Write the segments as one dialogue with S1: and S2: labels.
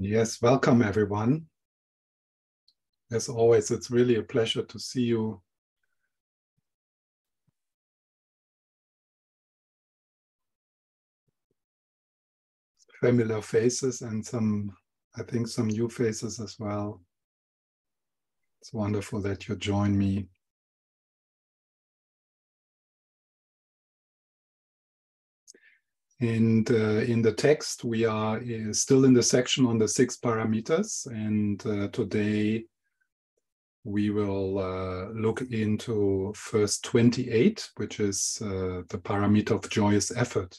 S1: Yes, welcome everyone. As always, it's really a pleasure to see you. Familiar faces and I think some new faces as well. It's wonderful that you join me. And in the text, we are still in the section on the 6 parameters. And today we will look into verse 28, which is the parameter of joyous effort.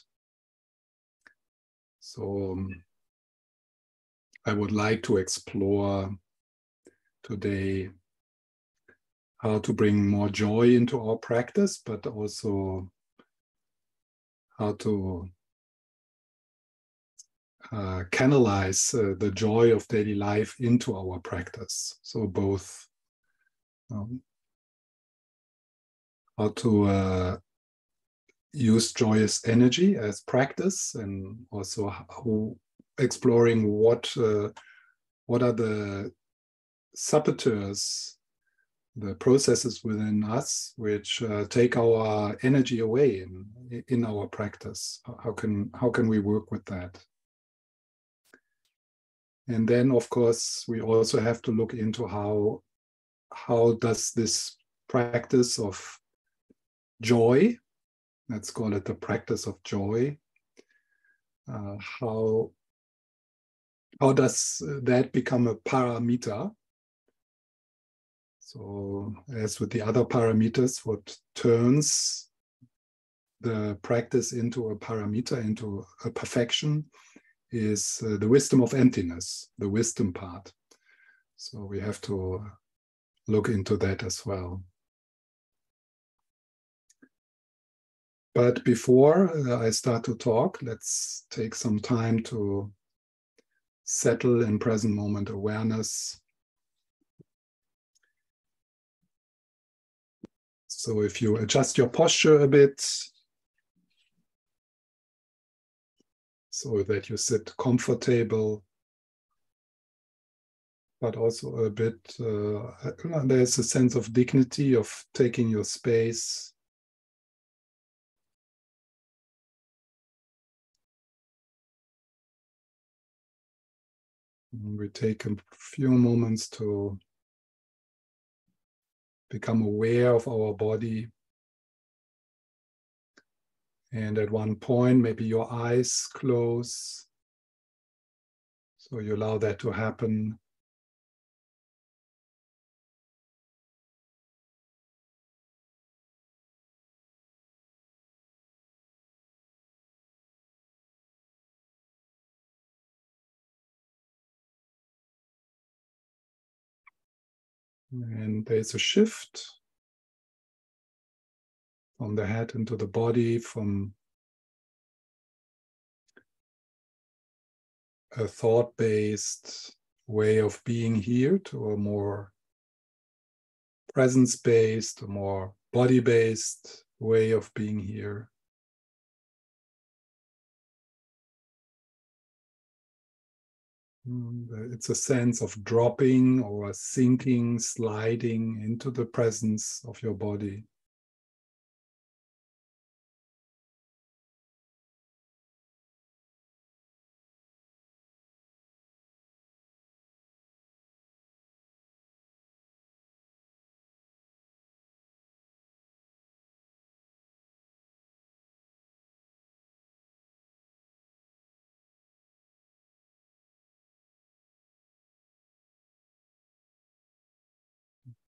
S1: So I would like to explore today how to bring more joy into our practice, but also how to canalize the joy of daily life into our practice. So both how to use joyous energy as practice, and also how exploring what are the saboteurs, the processes within us which take our energy away in our practice. How can we work with that? And then, of course, we also have to look into how does this practice of joy, let's call it the practice of joy, how does that become a parameter? So as with the other parameters, what turns the practice into a parameter, into a perfection, is the wisdom of emptiness, the wisdom part. So we have to look into that as well. But before I start to talk, let's take some time to settle in present moment awareness. So if you adjust your posture a bit, so that you sit comfortable, but also a bit, there's a sense of dignity of taking your space. And we take a few moments to become aware of our body. And at one point, maybe your eyes close. So you allow that to happen. And there's a shift from the head into the body, from a thought-based way of being here to a more presence-based, a more body-based way of being here. It's a sense of dropping or sinking, sliding into the presence of your body.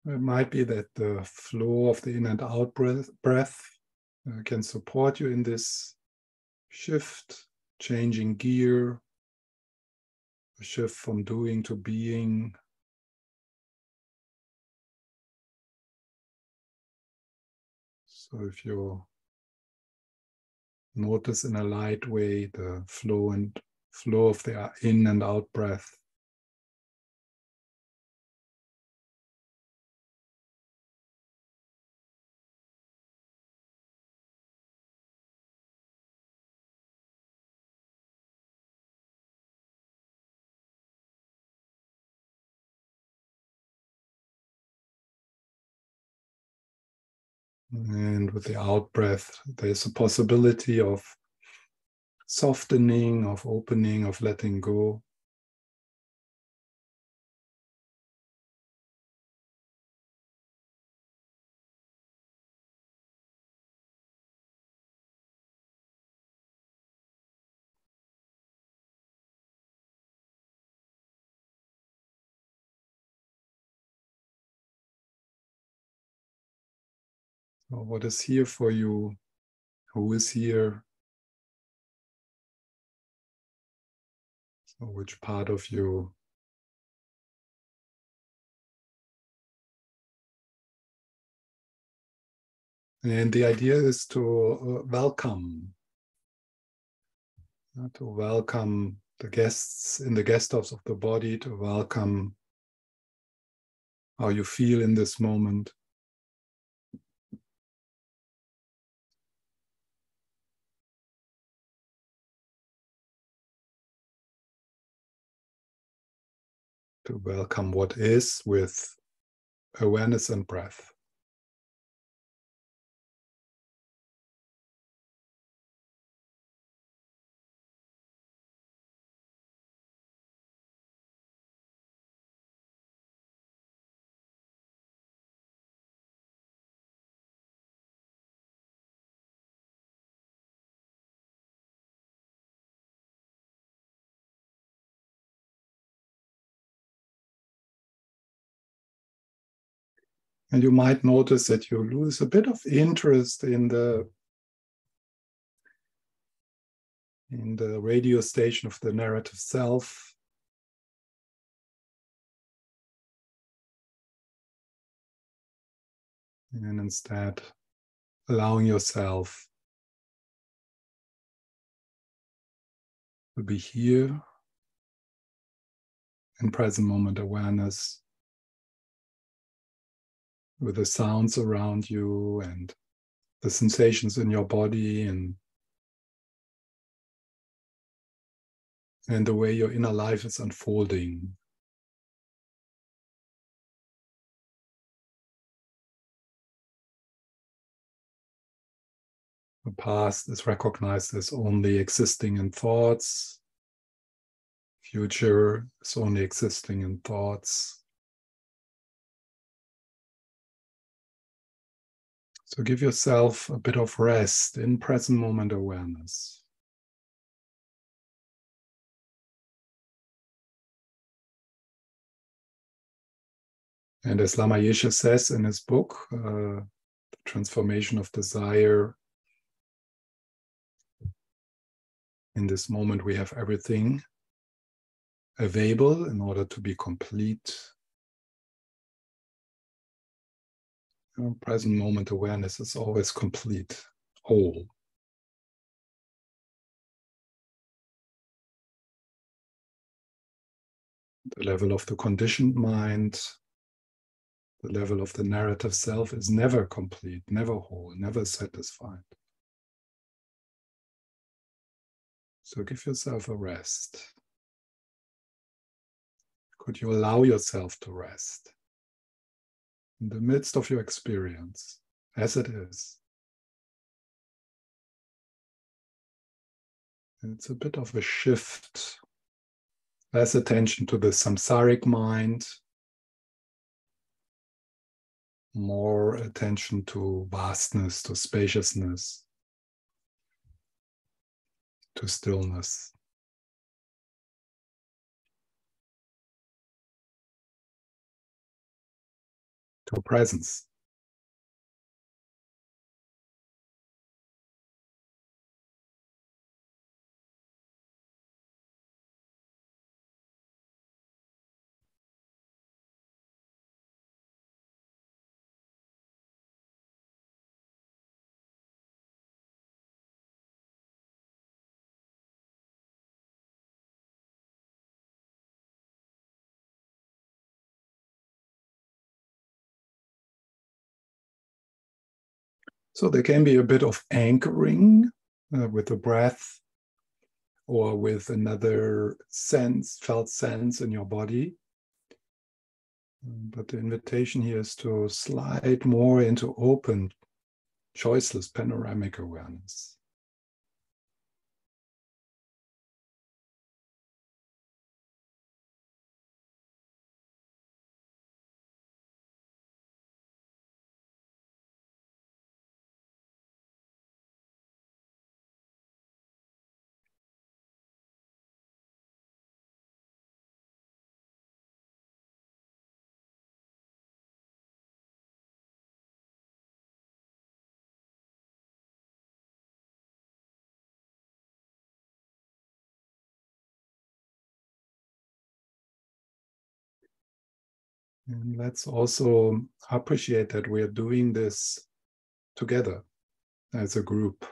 S1: It might be that the flow of the in and out breath can support you in this shift, changing gear, a shift from doing to being. So if you notice in a light way the flow of the in and out breath. And with the out breath, there's a possibility of softening, of opening, of letting go. So what is here for you? Who is here? So which part of you? And the idea is to welcome the guests in the guest house of the body, to welcome how you feel in this moment. To welcome what is with awareness and breath. And you might notice that you lose a bit of interest in the radio station of the narrative self. And instead, allowing yourself to be here in present moment awareness with the sounds around you and the sensations in your body and the way your inner life is unfolding. The past is recognized as only existing in thoughts. Future is only existing in thoughts. So give yourself a bit of rest in present moment awareness. And as Lama Yeshe says in his book, The Transformation of Desire, in this moment we have everything available in order to be complete. Present moment awareness is always complete, whole. The level of the conditioned mind, the level of the narrative self is never complete, never whole, never satisfied. So give yourself a rest. Could you allow yourself to rest in the midst of your experience as it is? It's a bit of a shift. Less attention to the samsaric mind, more attention to vastness, to spaciousness, to stillness. To presence. So there can be a bit of anchoring with the breath or with another sense, felt sense in your body. But the invitation here is to slide more into open choiceless panoramic awareness. And let's also appreciate that we are doing this together as a group.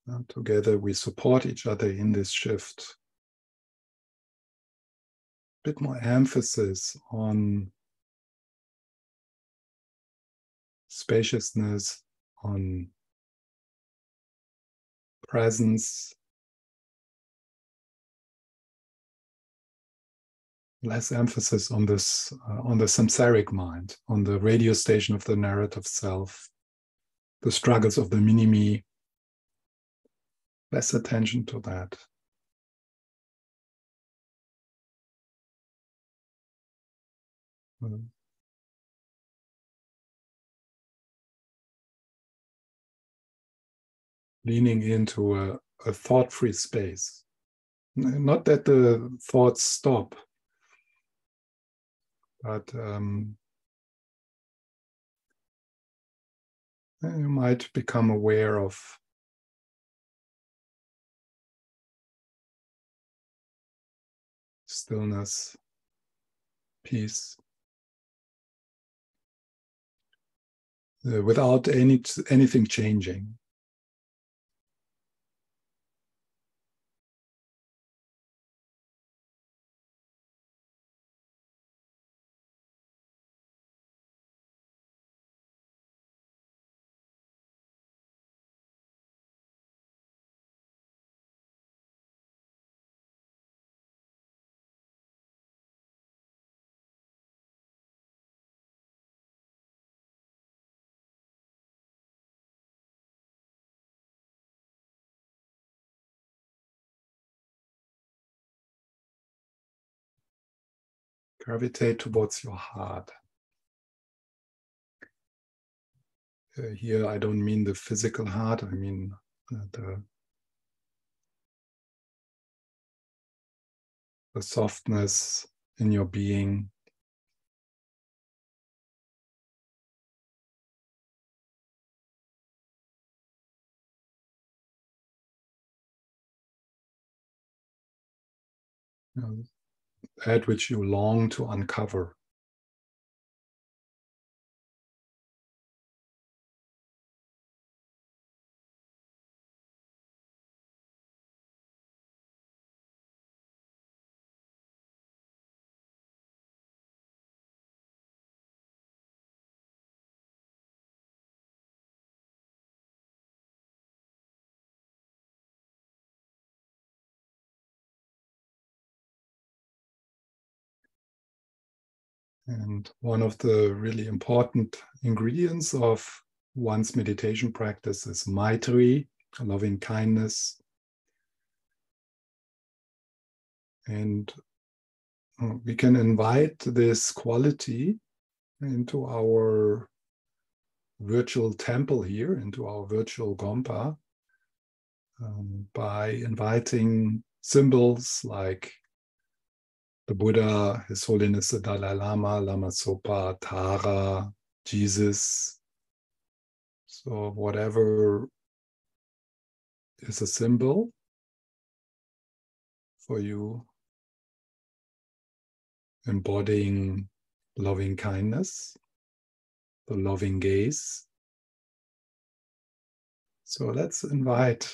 S1: And together we support each other in this shift. A bit more emphasis on spaciousness, on presence, less emphasis on this, on the samsaric mind, on the radio station of the narrative self, the struggles of the mini-me. Less attention to that. Leaning into a thought-free space. Not that the thoughts stop, but you might become aware of stillness, peace, without anything changing. Gravitate towards your heart. Here, I don't mean the physical heart, I mean the softness in your being. That which you long to uncover. And one of the really important ingredients of one's meditation practice is Maitri, loving kindness. And we can invite this quality into our virtual temple here, into our virtual Gompa, by inviting symbols like the Buddha, His Holiness the Dalai Lama, Lama Zopa, Tara, Jesus. So whatever is a symbol for you, embodying loving kindness, the loving gaze. So let's invite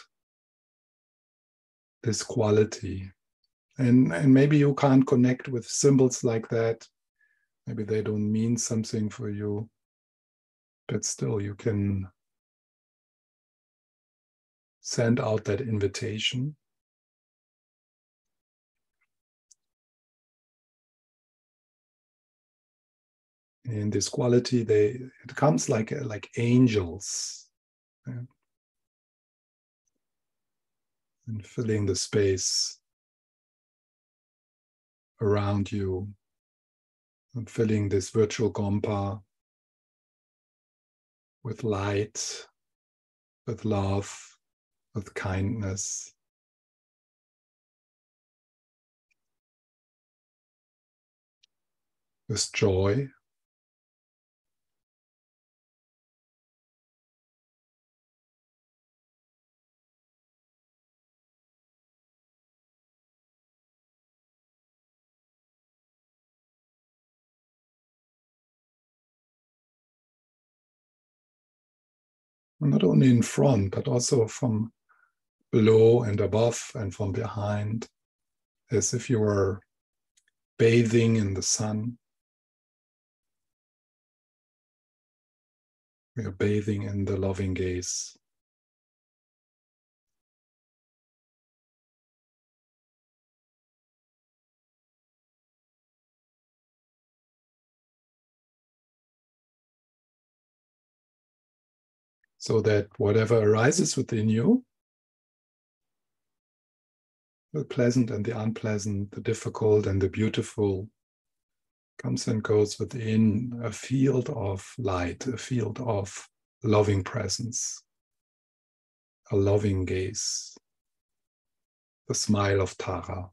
S1: this quality. And maybe you can't connect with symbols like that. Maybe they don't mean something for you. But still, you can send out that invitation. in this quality, it comes like angels, yeah, and filling the space around you, and filling this virtual gompa with light, with love, with kindness. With joy. Not only in front, but also from below and above and from behind, as if you were bathing in the sun. We are bathing in the loving gaze. So that whatever arises within you, the pleasant and the unpleasant, the difficult and the beautiful, comes and goes within a field of light, a field of loving presence, a loving gaze, the smile of Tara.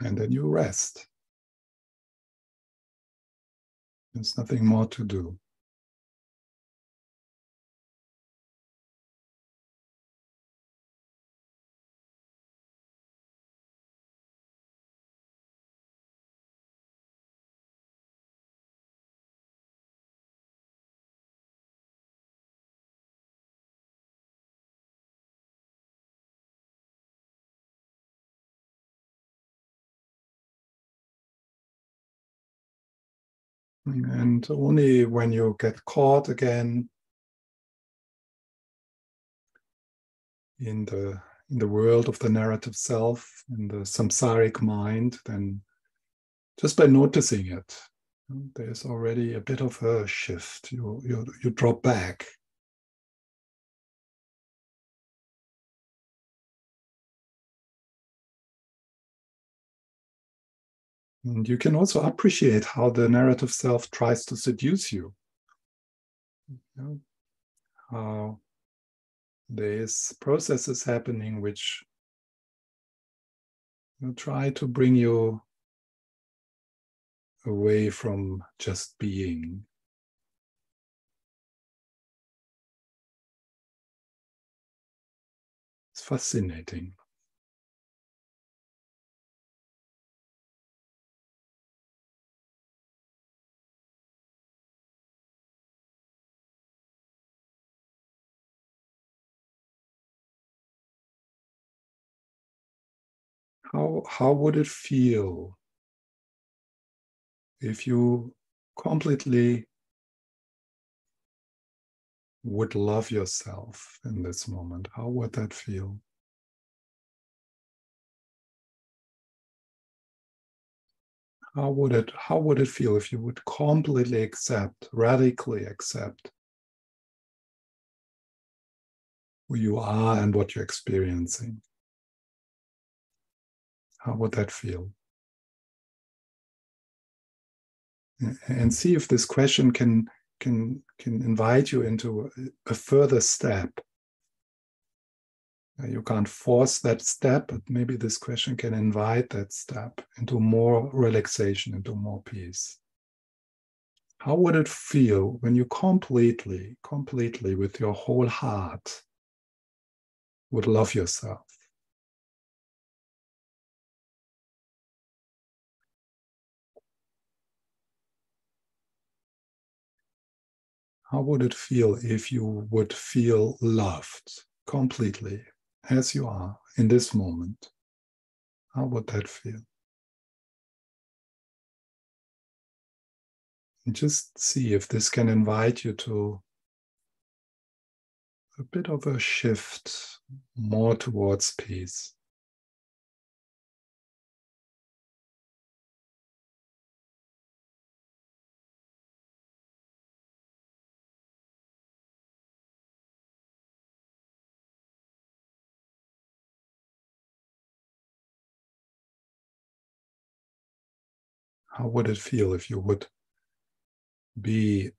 S1: And then you rest. There's nothing more to do. And only when you get caught again in the world of the narrative self, in the samsaric mind, then just by noticing it, there's already a bit of a shift. You drop back. And you can also appreciate how the narrative self tries to seduce you. How there's processes happening which try to bring you away from just being. It's fascinating. How would it feel if you completely would love yourself in this moment? How would that feel? How would it feel if you would completely accept, radically accept who you are and what you're experiencing? How would that feel? And see if this question can invite you into a further step. You can't force that step, but maybe this question can invite that step into more relaxation, into more peace. How would it feel when you completely, with your whole heart, would love yourself? How would it feel if you would feel loved completely as you are in this moment? How would that feel? And just see if this can invite you to a bit of a shift more towards peace. How would it feel if you would be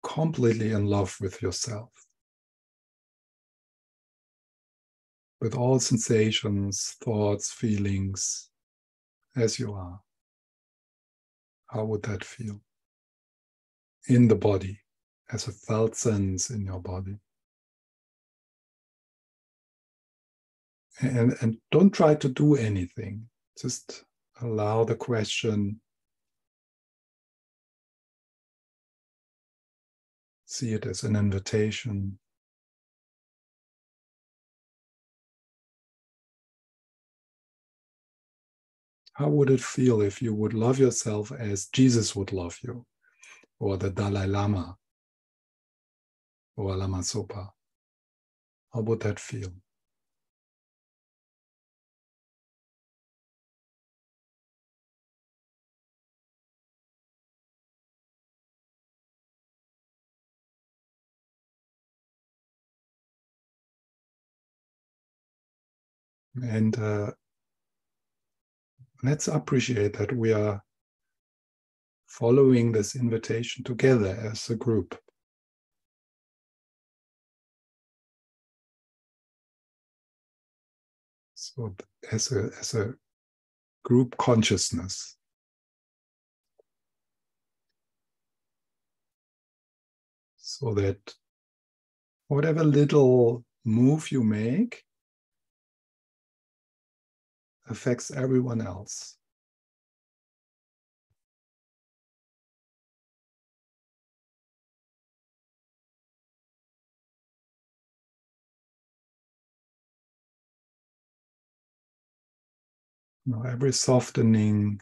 S1: completely in love with yourself? With all sensations, thoughts, feelings, as you are. How would that feel? In the body, as a felt sense in your body. And don't try to do anything. Just allow the question. See it as an invitation. How would it feel if you would love yourself as Jesus would love you, or the Dalai Lama, or Lama Zopa? How would that feel? And let's appreciate that we are following this invitation together as a group. So as a group consciousness. So that whatever little move you make affects everyone else. You know, every softening,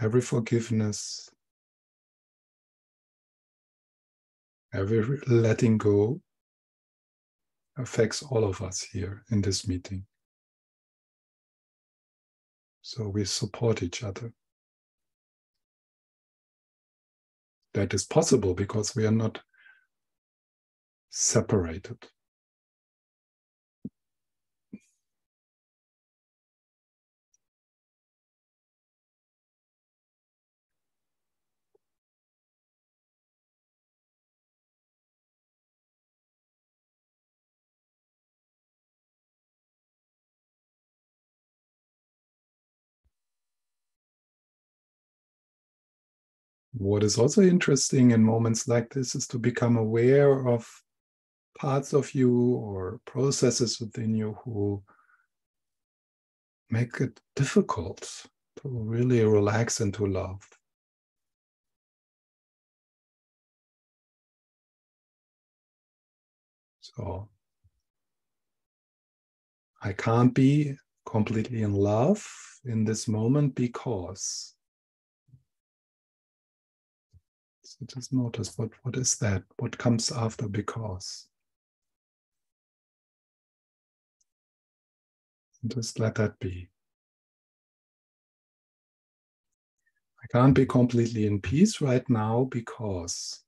S1: every forgiveness, every letting go affects all of us here in this meeting. So we support each other. That is possible because we are not separated. What is also interesting in moments like this is to become aware of parts of you or processes within you who make it difficult to really relax into love. So I can't be completely in love in this moment because. So just notice what is that? What comes after because? And just let that be. I can't be completely in peace right now because.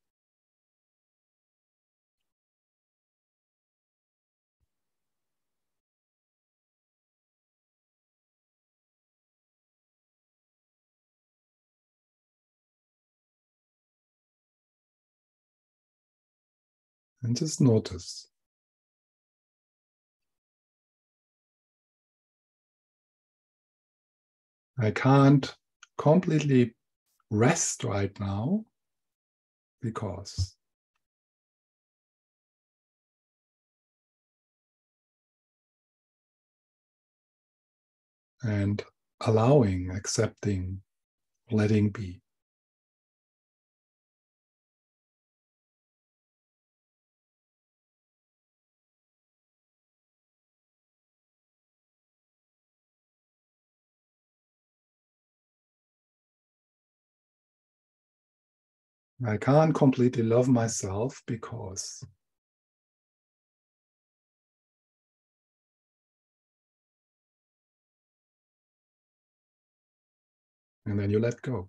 S1: And just notice. I can't completely rest right now because. And allowing, accepting, letting be. I can't completely love myself because. And then you let go.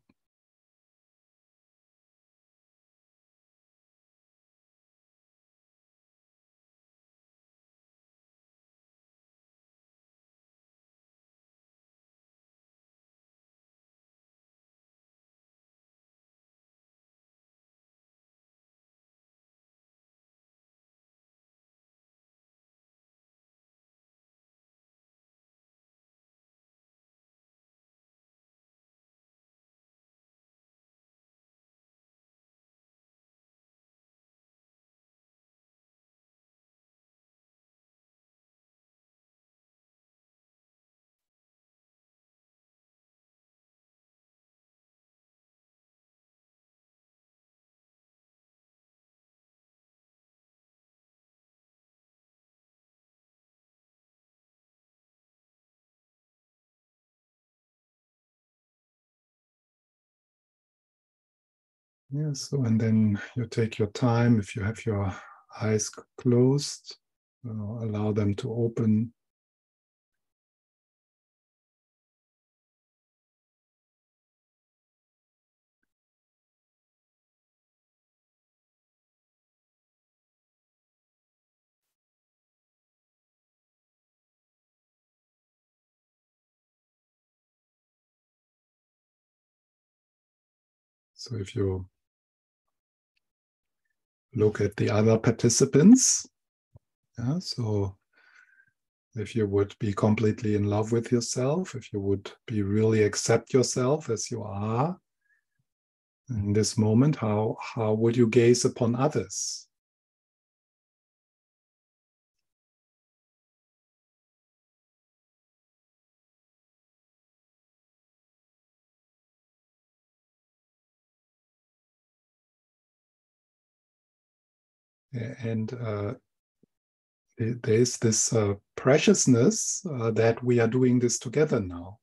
S1: Yeah, so and then you take your time. If you have your eyes closed, allow them to open. So if you look at the other participants, yeah, so if you would be completely in love with yourself, if you would be really accept yourself as you are in this moment, how would you gaze upon others? And there's this preciousness that we are doing this together now.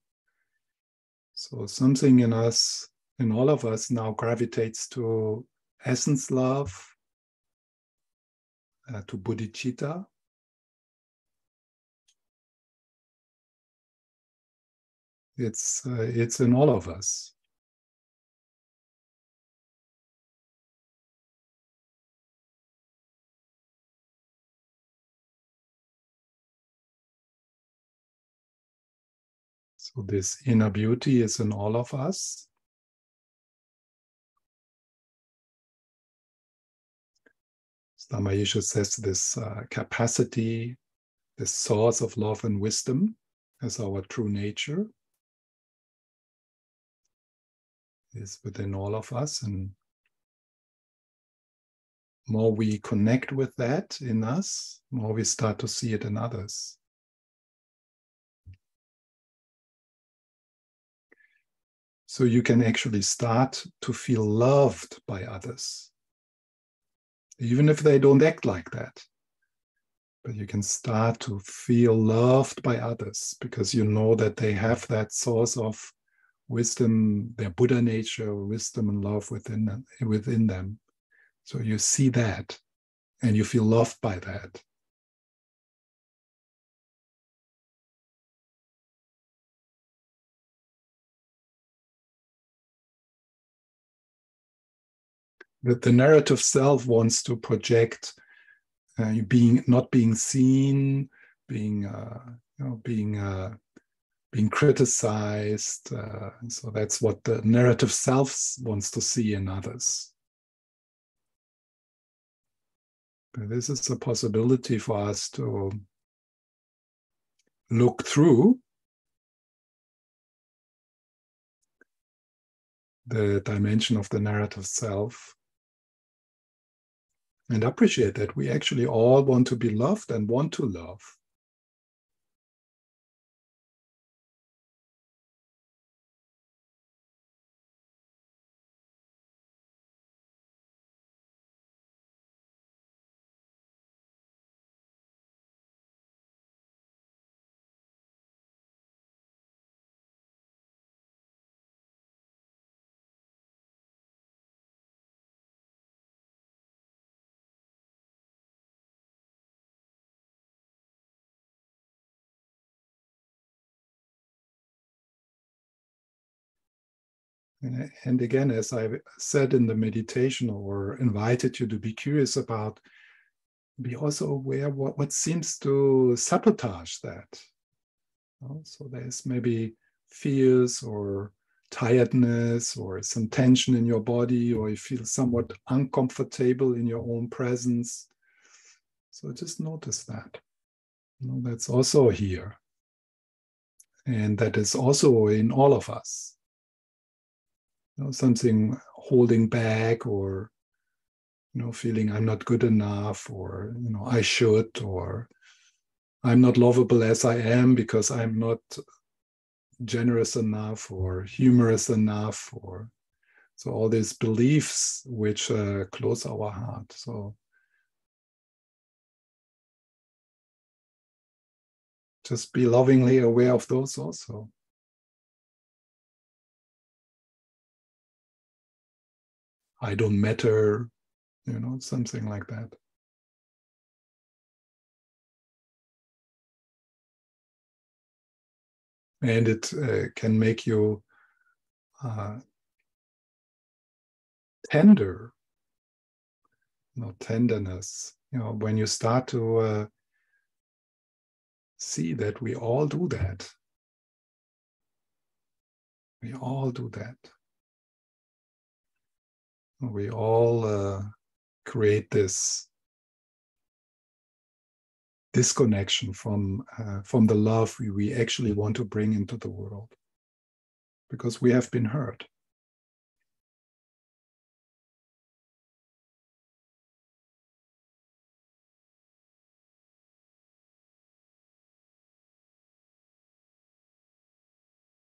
S1: So something in us, in all of us now gravitates to essence love, to bodhicitta. It's in all of us. So this inner beauty is in all of us. Dhamma says this capacity, this source of love and wisdom as our true nature is within all of us. And more we connect with that in us, more we start to see it in others. So you can actually start to feel loved by others, even if they don't act like that. But you can start to feel loved by others because you know that they have that source of wisdom, their Buddha nature, wisdom and love within them. So you see that and you feel loved by that. The narrative self wants to project being not being seen, being being criticized. So that's what the narrative self wants to see in others. But this is a possibility for us to look through the dimension of the narrative self and appreciate that we actually all want to be loved and want to love. And again, as I said in the meditation or invited you to be curious about, be also aware what seems to sabotage that. So there's maybe fears or tiredness or some tension in your body, or you feel somewhat uncomfortable in your own presence. So just notice that. That's also here. And that is also in all of us. Something holding back, or feeling I'm not good enough, or I should, or I'm not lovable as I am because I'm not generous enough or humorous enough, or so all these beliefs which close our heart. So just be lovingly aware of those also. I don't matter, something like that. And it can make you tender, tenderness. When you start to see that we all do that. We all do that. We all create this disconnection from the love we actually want to bring into the world, because we have been hurt.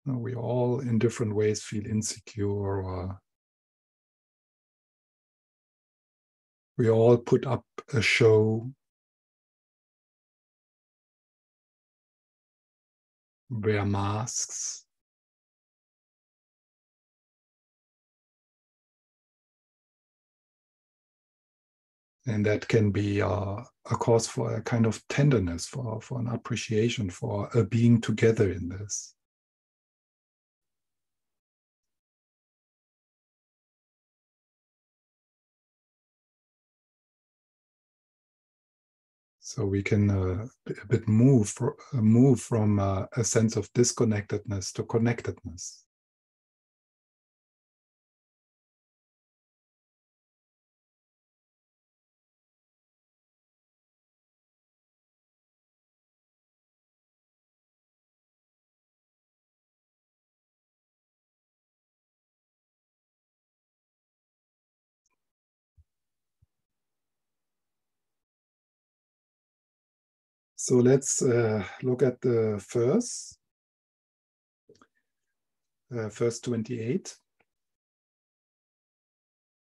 S1: We all in different ways feel insecure, or we all put up a show, wear masks. And that can be a cause for a kind of tenderness, for an appreciation, for a being together in this. So we can a bit move from a sense of disconnectedness to connectedness. So let's look at the verse 28.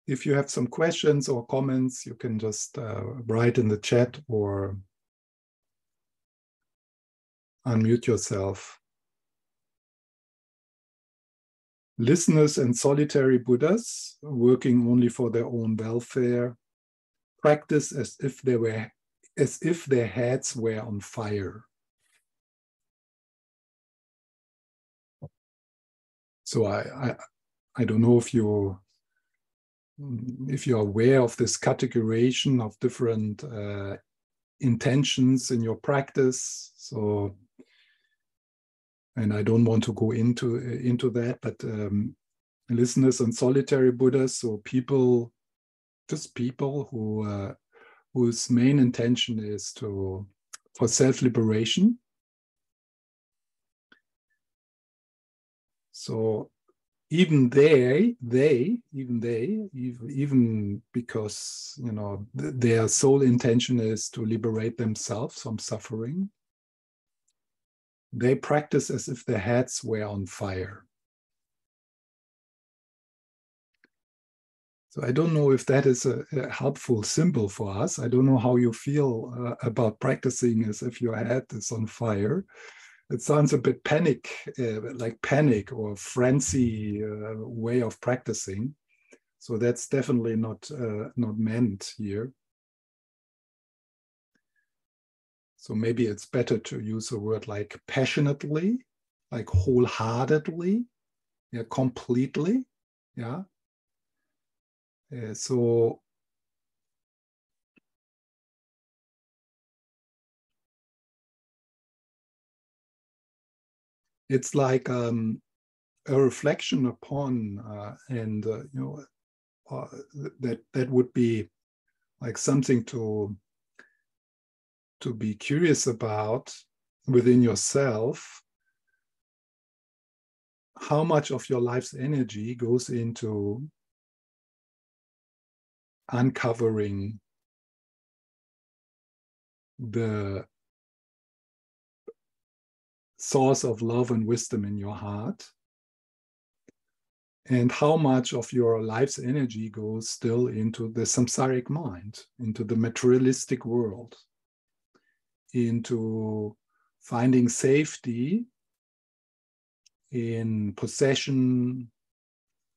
S1: If you have some questions or comments, you can just write in the chat or unmute yourself. Listeners and solitary Buddhas, working only for their own welfare, practice as if their heads were on fire. So I don't know if you're aware of this categorization of different intentions in your practice. So, and I don't want to go into that, but listeners and solitary Buddhas, so people who whose main intention is for self-liberation. So even because their sole intention is to liberate themselves from suffering, they practice as if their heads were on fire. So I don't know if that is a helpful symbol for us. I don't know how you feel about practicing as if your head is on fire. It sounds a bit like panic or frenzy way of practicing. So that's definitely not meant here. So maybe it's better to use a word like passionately, like wholeheartedly, completely. Yeah. So it's like a reflection upon, and that would be like something to be curious about within yourself. How much of your life's energy goes into uncovering the source of love and wisdom in your heart, and how much of your life's energy goes still into the samsaric mind, into the materialistic world, into finding safety in possession,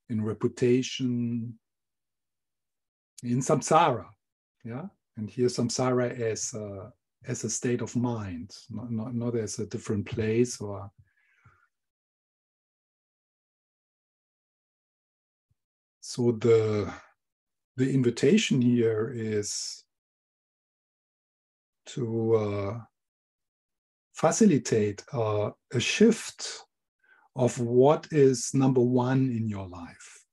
S1: in reputation, in samsara. Yeah. And here samsara as a state of mind, not as a different place. Or so the invitation here is to facilitate a shift of what is number one in your life.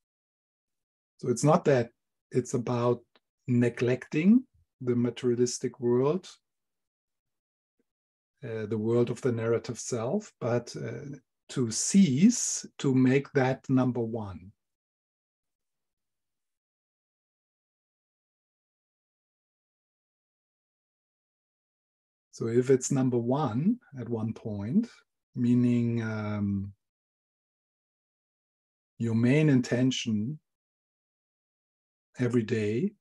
S1: So it's not that it's about neglecting the materialistic world, the world of the narrative self, but to cease to make that number one. So if it's number one at one point, meaning your main intention every day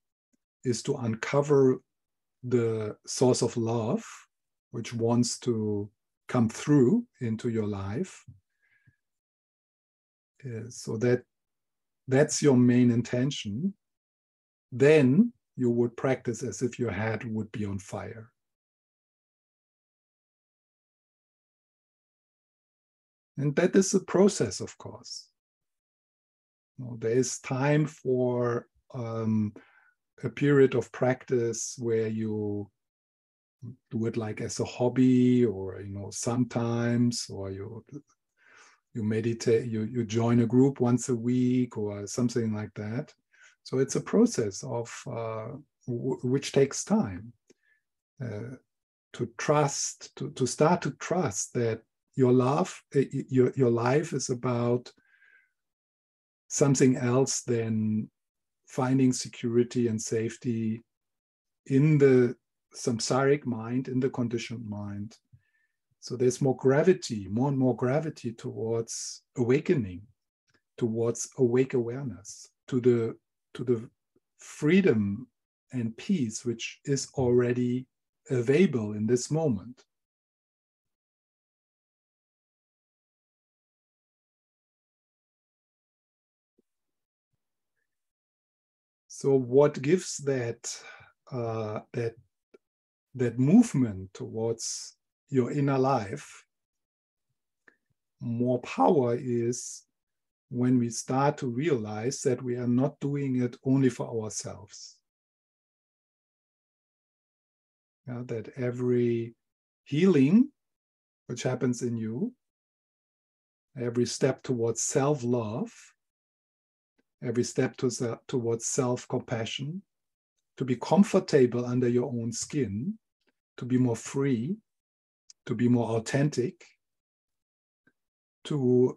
S1: is to uncover the source of love, which wants to come through into your life. So that's your main intention. Then you would practice as if your head would be on fire. And that is a process, of course. There is time for a period of practice where you do it like as a hobby, or sometimes, or you meditate, you join a group once a week or something like that. So it's a process of which takes time to trust, to start to trust that your life is about something else than finding security and safety in the samsaric mind, in the conditioned mind. So there's more and more gravity towards awakening, towards awake awareness, to the freedom and peace which is already available in this moment. So what gives that movement towards your inner life more power is when we start to realize that we are not doing it only for ourselves. That every healing which happens in you, every step towards self-love, every step towards self-compassion, to be comfortable under your own skin, to be more free, to be more authentic, to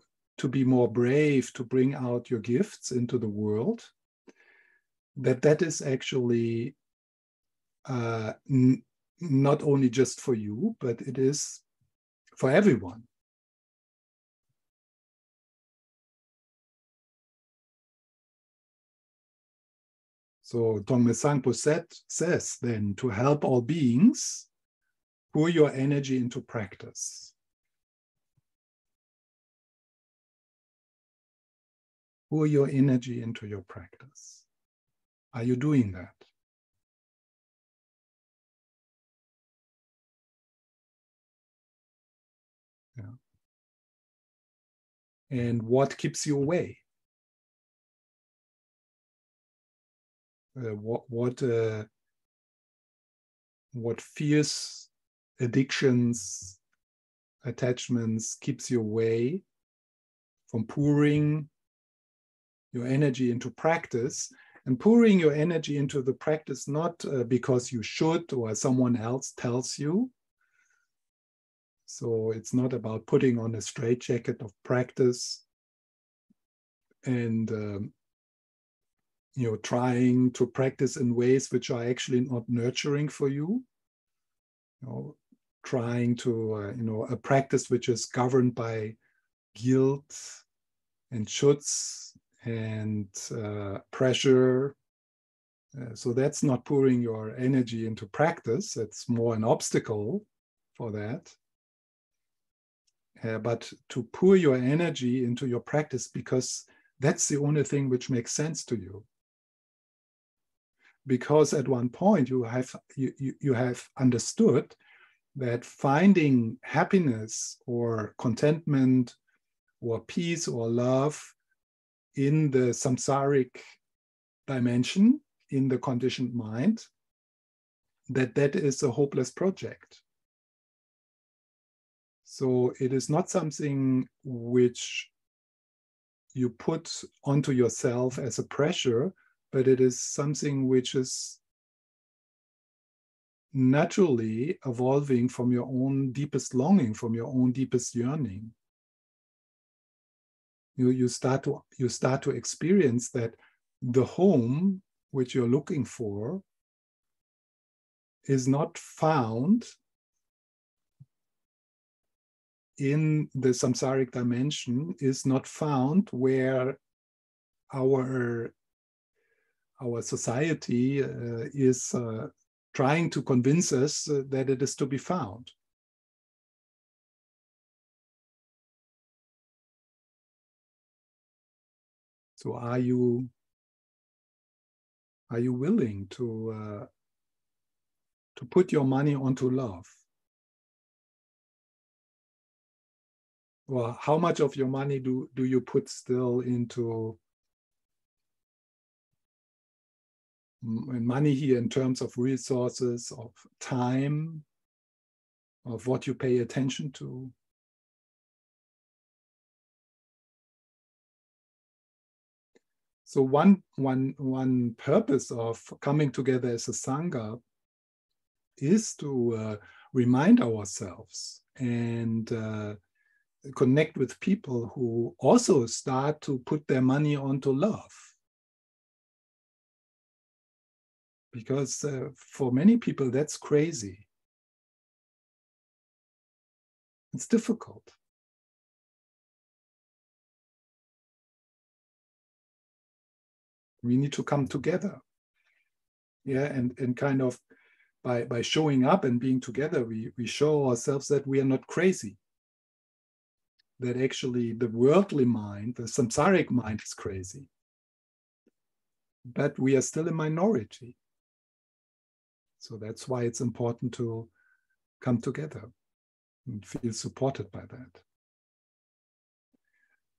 S1: be more brave, to bring out your gifts into the world, that is actually not only just for you, but it is for everyone. So Tongme Sangpo says then, to help all beings, pour your energy into practice. Pour your energy into your practice. Are you doing that? Yeah. And what keeps you away? what fears, addictions, attachments keeps you away from pouring your energy into practice, and pouring your energy into the practice not because you should or someone else tells you. So it's not about putting on a straitjacket of practice and trying to practice in ways which are actually not nurturing for you. Trying to a practice which is governed by guilt and shoulds and pressure. So that's not pouring your energy into practice. It's more an obstacle for that. But to pour your energy into your practice because that's the only thing which makes sense to you. Because at one point you have understood that finding happiness or contentment or peace or love in the samsaric dimension, in the conditioned mind, that is a hopeless project. So it is not something which you put onto yourself as a pressure, but it is something which is naturally evolving from your own deepest longing, from your own deepest yearning. You start to experience that the home which you're looking for is not found in the samsaric dimension, is not found where our society is trying to convince us that it is to be found. So are you willing to put your money onto love? Or how much of your money do you put still into money here in terms of resources, of time, of what you pay attention to? So one purpose of coming together as a Sangha is to remind ourselves and connect with people who also start to put their money onto love. Because for many people, that's crazy. It's difficult. We need to come together. Yeah, and kind of by showing up and being together, we show ourselves that we are not crazy. That actually the worldly mind, the samsaric mind is crazy. But we are still a minority. So that's why it's important to come together and feel supported by that.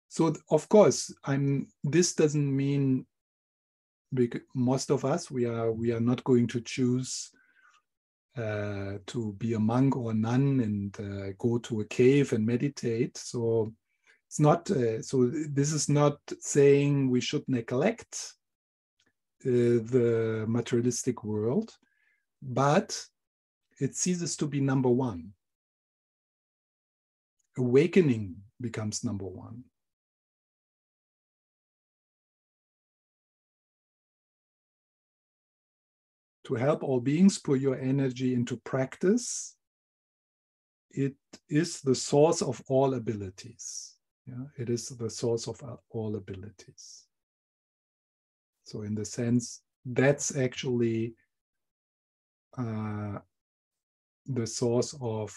S1: So of course, this doesn't mean most of us, we are not going to choose to be a monk or a nun and go to a cave and meditate. So it's not. So this is not saying we should neglect the materialistic world, but it ceases to be number one. Awakening becomes number one. To help all beings put your energy into practice, it is the source of all abilities. Yeah? It is the source of all abilities. So in the sense, that's actually the source of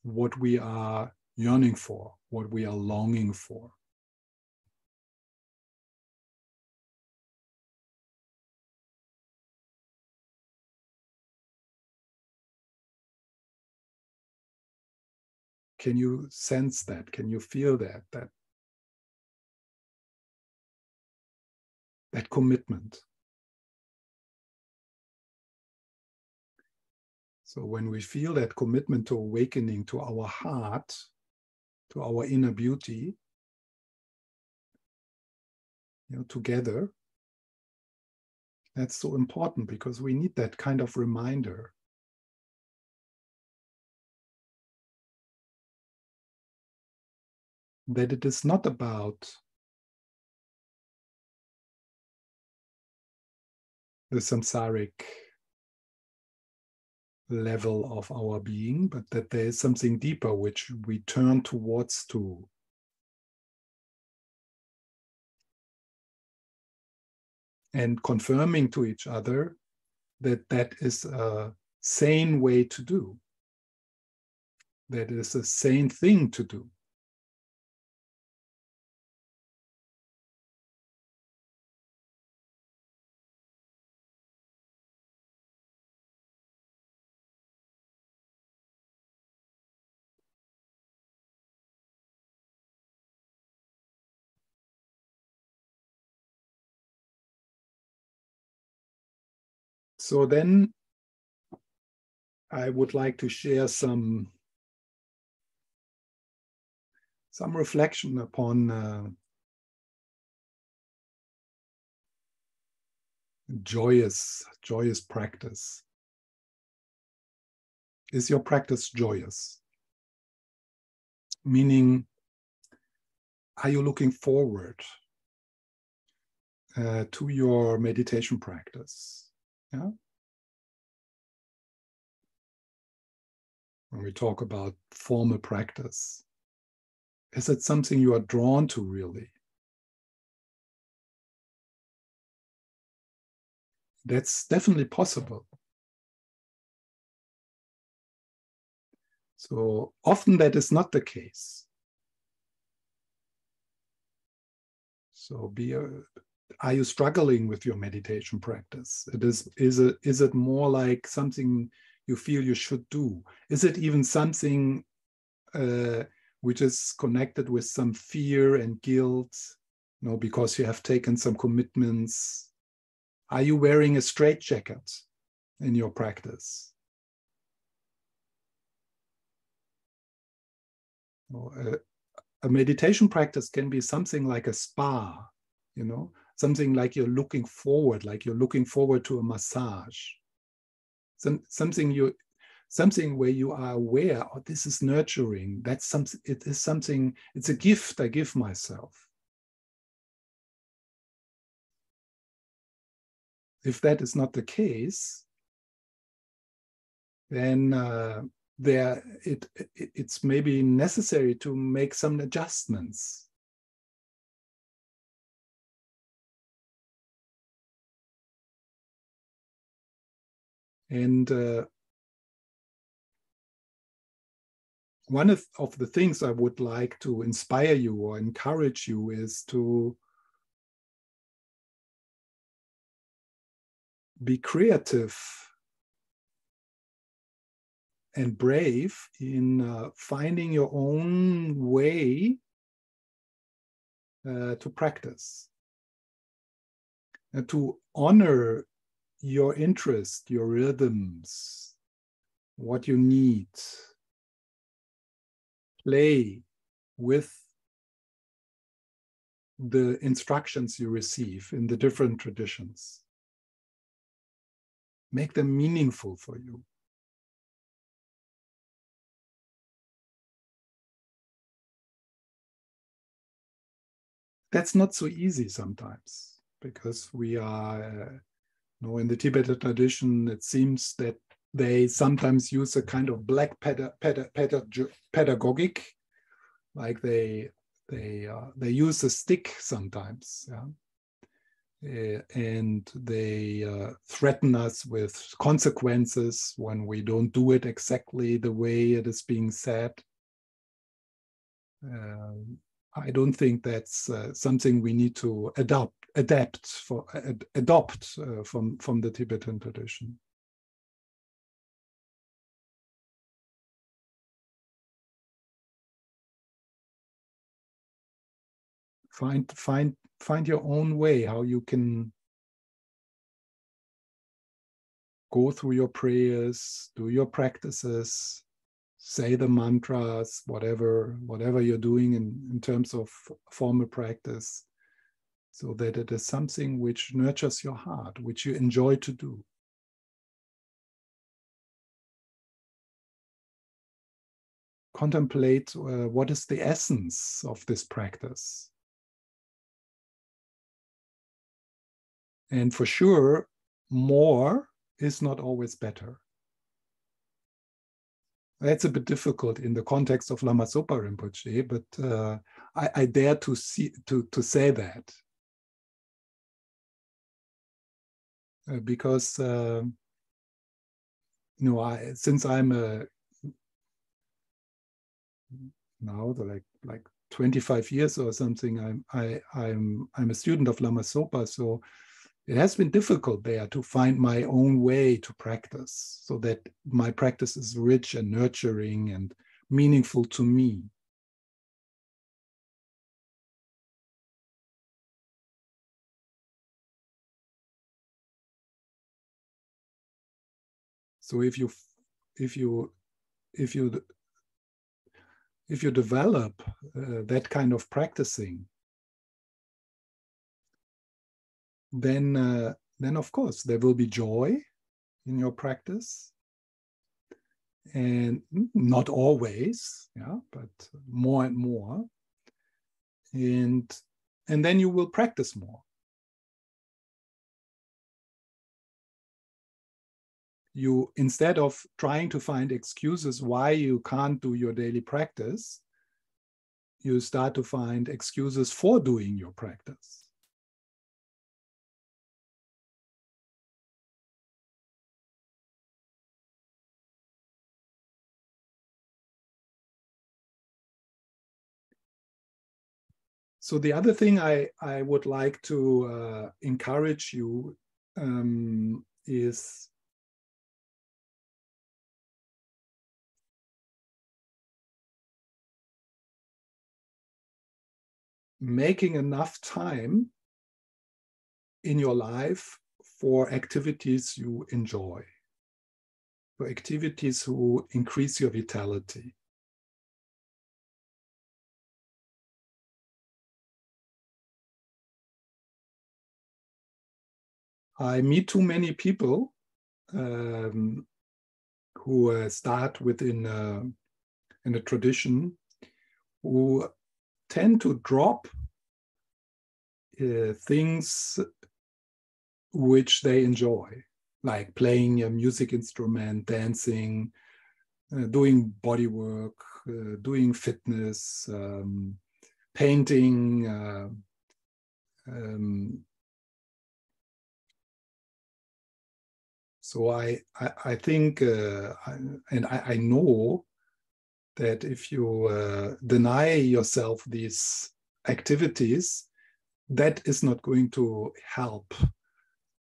S1: what we are yearning for, what we are longing for. Can you sense that? Can you feel that commitment? So when we feel that commitment to awakening to our heart, to our inner beauty, together, that's so important because we need that kind of reminder. That it is not about the samsaric level of our being, but that there is something deeper which we turn towards to. And confirming to each other that that is a sane way to do. That is a sane thing to do. So then I would like to share some reflection upon joyous practice. Is your practice joyous? Meaning, are you looking forward to your meditation practice? Yeah. When we talk about formal practice, is it something you are drawn to really? That's definitely possible. So often that is not the case. So are you struggling with your meditation practice? Is it more like something you feel you should do? Is it even something which is connected with some fear and guilt, because you have taken some commitments? Are you wearing a straitjacket in your practice? A meditation practice can be something like a spa, something like you're looking forward to a massage. Something where you are aware, oh, this is nurturing. That's something. It is something. It's a gift I give myself. If that is not the case, then it's maybe necessary to make some adjustments. And one of the things I would like to inspire you or encourage you is to be creative and brave in finding your own way to practice, and to honor your interest, your rhythms, what you need. Play with the instructions you receive in the different traditions. Make them meaningful for you. That's not so easy sometimes, because we are, in the Tibetan tradition, it seems that they sometimes use a kind of black pedagogic, like they use a stick sometimes, and they threaten us with consequences when we don't do it exactly the way it is being said. I don't think that's something we need to adopt from the Tibetan tradition. Find your own way, how you can go through your prayers, do your practices, say the mantras, whatever you're doing in terms of formal practice, so that it is something which nurtures your heart, which you enjoy to do. Contemplate what is the essence of this practice. And for sure, more is not always better. That's a bit difficult in the context of Lama Zopa Rinpoche, but I dare to say that. Because since I'm now like 25 years or something, I'm a student of Lama Zopa, so it has been difficult there to find my own way to practice, so that my practice is rich and nurturing and meaningful to me. So if you develop that kind of practicing, then of course there will be joy in your practice, and not always, but more and more, and then you will practice more. You, instead of trying to find excuses why you can't do your daily practice, you start to find excuses for doing your practice. So the other thing I would like to encourage you is making enough time in your life for activities you enjoy, for activities who increase your vitality. I meet too many people who start within in a tradition, who tend to drop things which they enjoy, like playing a music instrument, dancing, doing body work, doing fitness, painting, so I think, and I know that if you deny yourself these activities, that is not going to help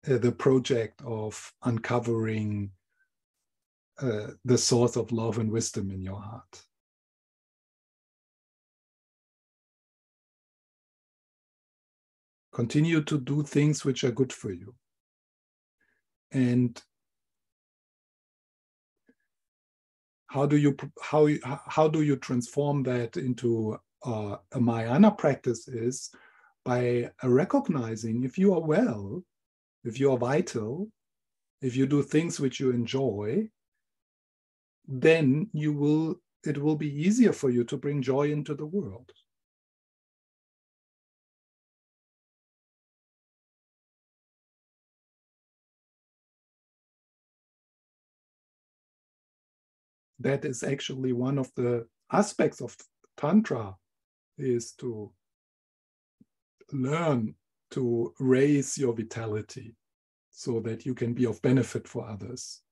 S1: the project of uncovering the source of love and wisdom in your heart. Continue to do things which are good for you. And how do you transform that into a Mahayana practice is by recognizing if you are well, if you are vital, if you do things which you enjoy, then it will be easier for you to bring joy into the world. That is actually one of the aspects of Tantra, is to learn to raise your vitality so that you can be of benefit for others.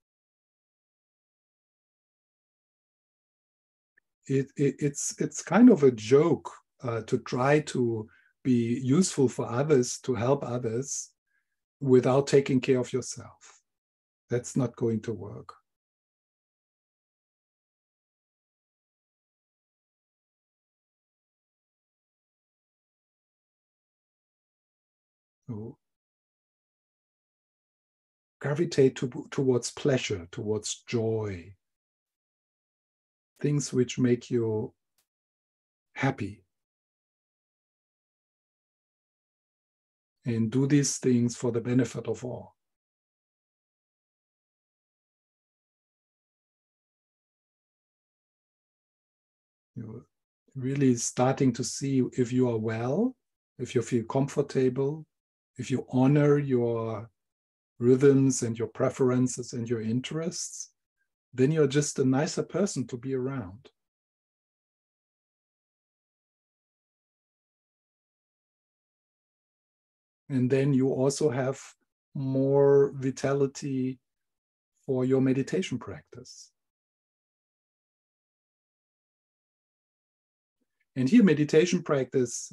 S1: It's kind of a joke to try to be useful for others, to help others, without taking care of yourself. That's not going to work. So gravitate towards pleasure, towards joy, things which make you happy. And do these things for the benefit of all. You're really starting to see if you are well, if you feel comfortable, if you honor your rhythms and your preferences and your interests, then you're just a nicer person to be around. And then you also have more vitality for your meditation practice. And here, meditation practice,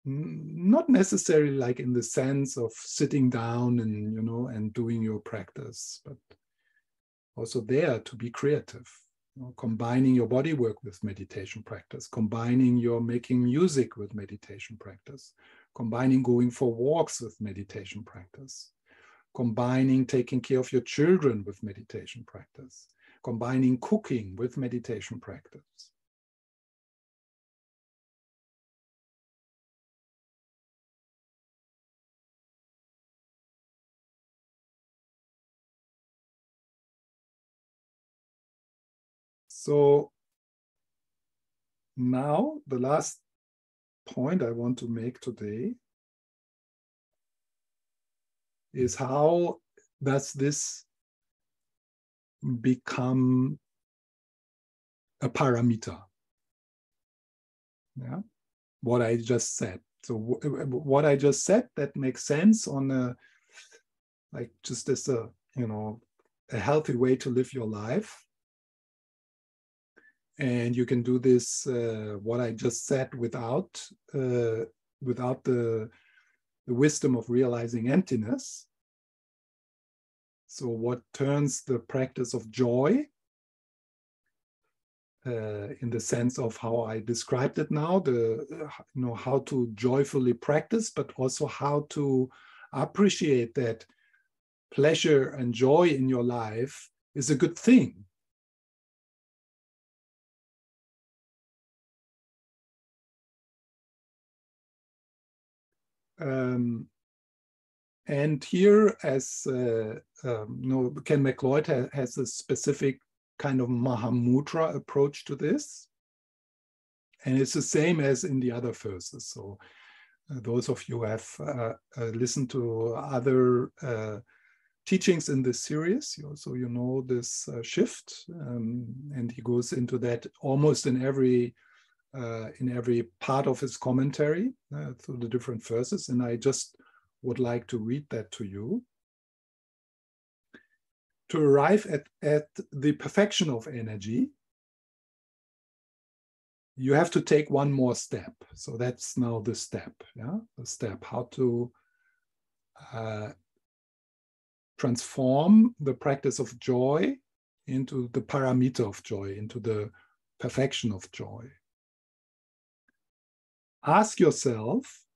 S1: not necessarily like in the sense of sitting down and, and doing your practice, but also there to be creative, combining your body work with meditation practice, combining your making music with meditation practice, combining going for walks with meditation practice, combining taking care of your children with meditation practice, combining cooking with meditation practice. So now the last point I want to make today is how does this become a parameter? Yeah, what I just said. So what I just said, that makes sense on a, like just as a, a healthy way to live your life. And you can do this, what I just said, without the wisdom of realizing emptiness. So what turns the practice of joy, in the sense of how I described it now, how to joyfully practice, but also how to appreciate that pleasure and joy in your life is a good thing. And here, as Ken McLeod has a specific kind of Mahamudra approach to this. And it's the same as in the other verses. So those of you who have listened to other teachings in this series, so you know this shift. And he goes into that almost in every part of his commentary through the different verses. And I just would like to read that to you. To arrive at the perfection of energy, you have to take one more step. So that's now the step, the step, how to transform the practice of joy into the parameter of joy, into the perfection of joy. Ask yourself,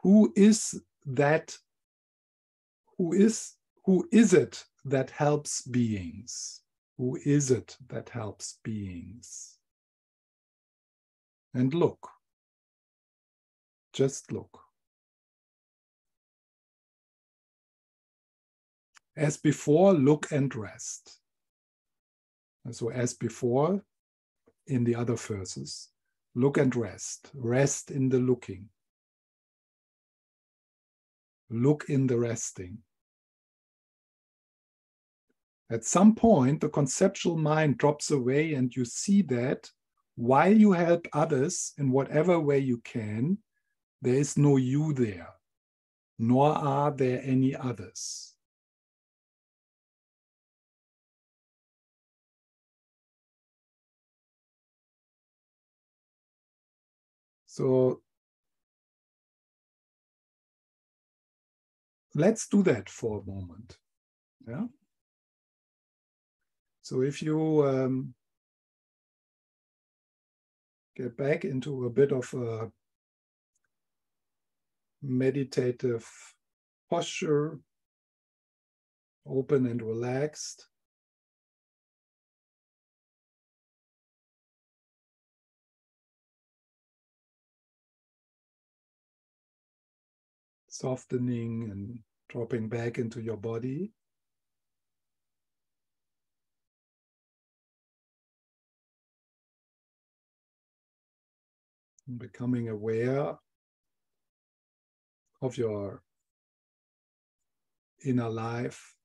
S1: who is it that helps beings? Who is it that helps beings? And look. Just look. As before, look and rest. So as before, in the other verses, look and rest. Rest in the looking. Look in the resting. At some point, the conceptual mind drops away and you see that while you help others in whatever way you can, there is no you there, nor are there any others. So let's do that for a moment. Yeah. So if you get back into a bit of a meditative posture, open and relaxed. Softening and dropping back into your body. And becoming aware of your inner life.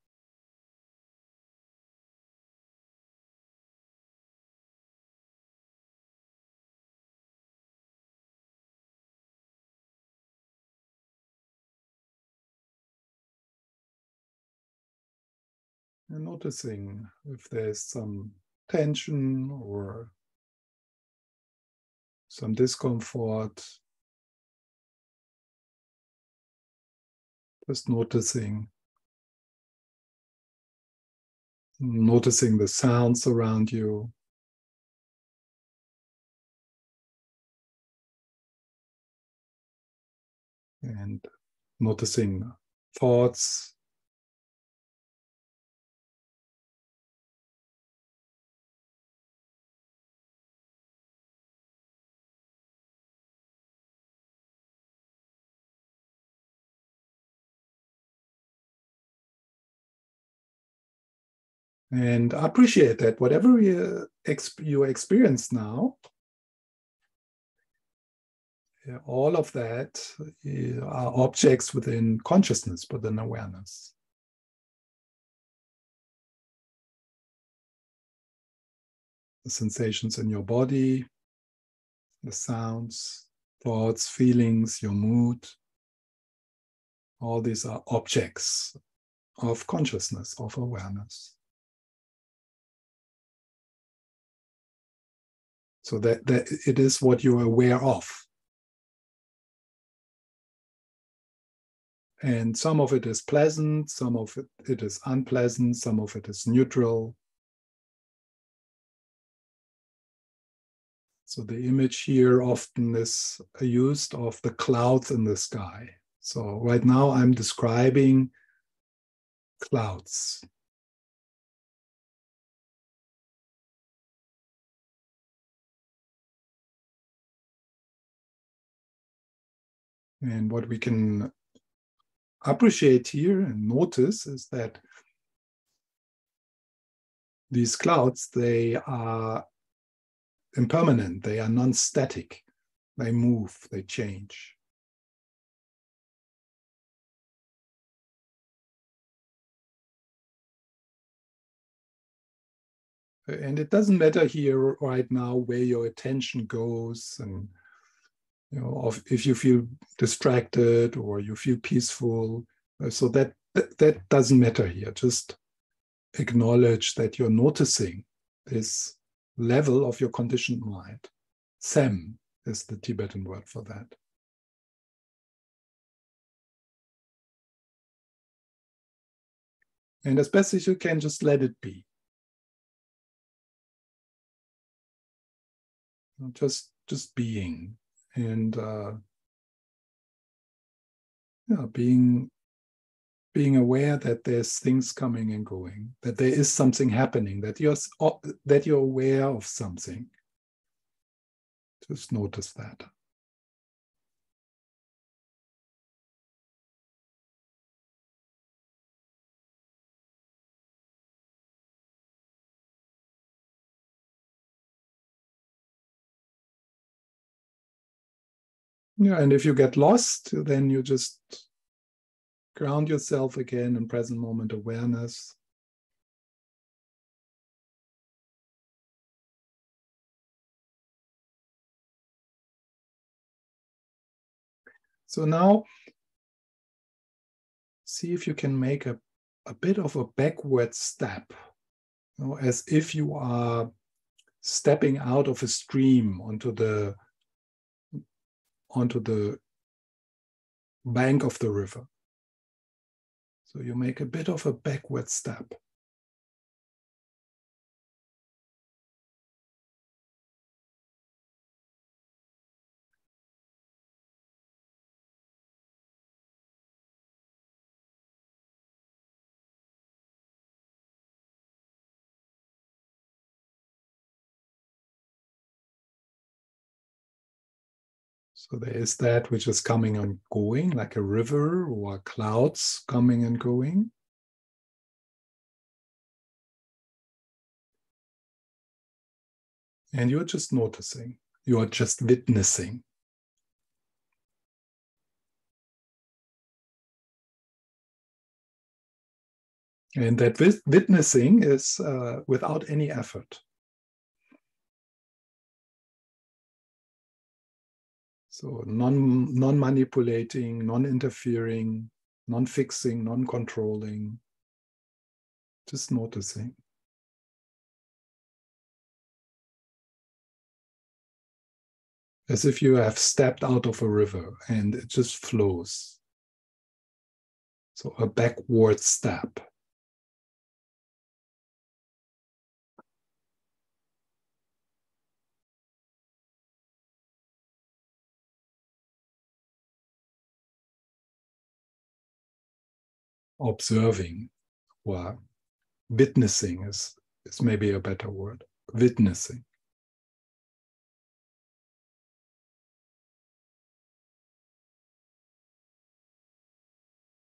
S1: And noticing if there's some tension or some discomfort. Just noticing the sounds around you. And noticing thoughts. And appreciate that whatever you experience now, all of that are objects within consciousness, within awareness. The sensations in your body, the sounds, thoughts, feelings, your mood, all these are objects of consciousness, of awareness. So that it is what you're aware of. And some of it is pleasant, some of it is unpleasant, some of it is neutral. So the image here often is used of the clouds in the sky. So right now I'm describing clouds. And what we can appreciate here and notice is that these clouds, they are impermanent, they are non-static, they move, they change. And it doesn't matter here right now where your attention goes, and if you feel distracted or you feel peaceful. So that doesn't matter here. Just acknowledge that you're noticing this level of your conditioned mind. Sem is the Tibetan word for that. And as best as you can, just let it be. Just being, and being aware that there's things coming and going, that there is something happening, that you're aware of something. Just notice that. Yeah, and if you get lost, then you just ground yourself again in present moment awareness. So now, see if you can make a bit of a backward step, as if you are stepping out of a stream onto the bank of the river. So you make a bit of a backward step. So there is that which is coming and going, like a river or clouds coming and going. And you're just noticing, you're just witnessing. And that witnessing is without any effort. So non-manipulating, non-interfering, non-fixing, non-controlling, just noticing. As if you have stepped out of a river and it just flows. So a backward step. Observing or witnessing is maybe a better word. Witnessing.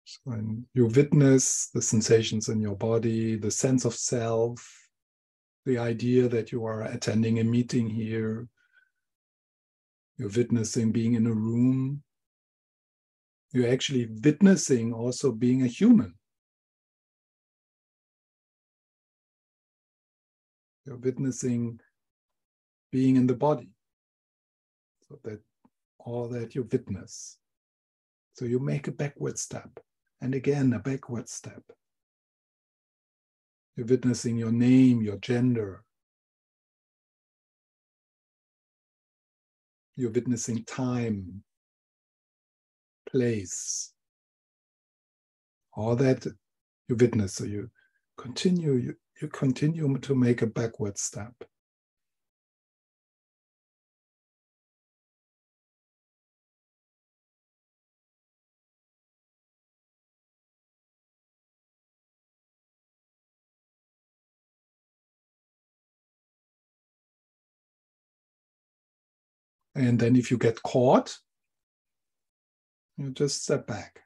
S1: So when you witness the sensations in your body, the sense of self, the idea that you are attending a meeting here, you're witnessing being in a room, you're actually witnessing also being a human. You're witnessing being in the body. So that all that you witness. So you make a backward step. And again, a backward step. You're witnessing your name, your gender. You're witnessing time, place. All that you witness. So you continue to make a backward step. And then if you get caught, you just step back.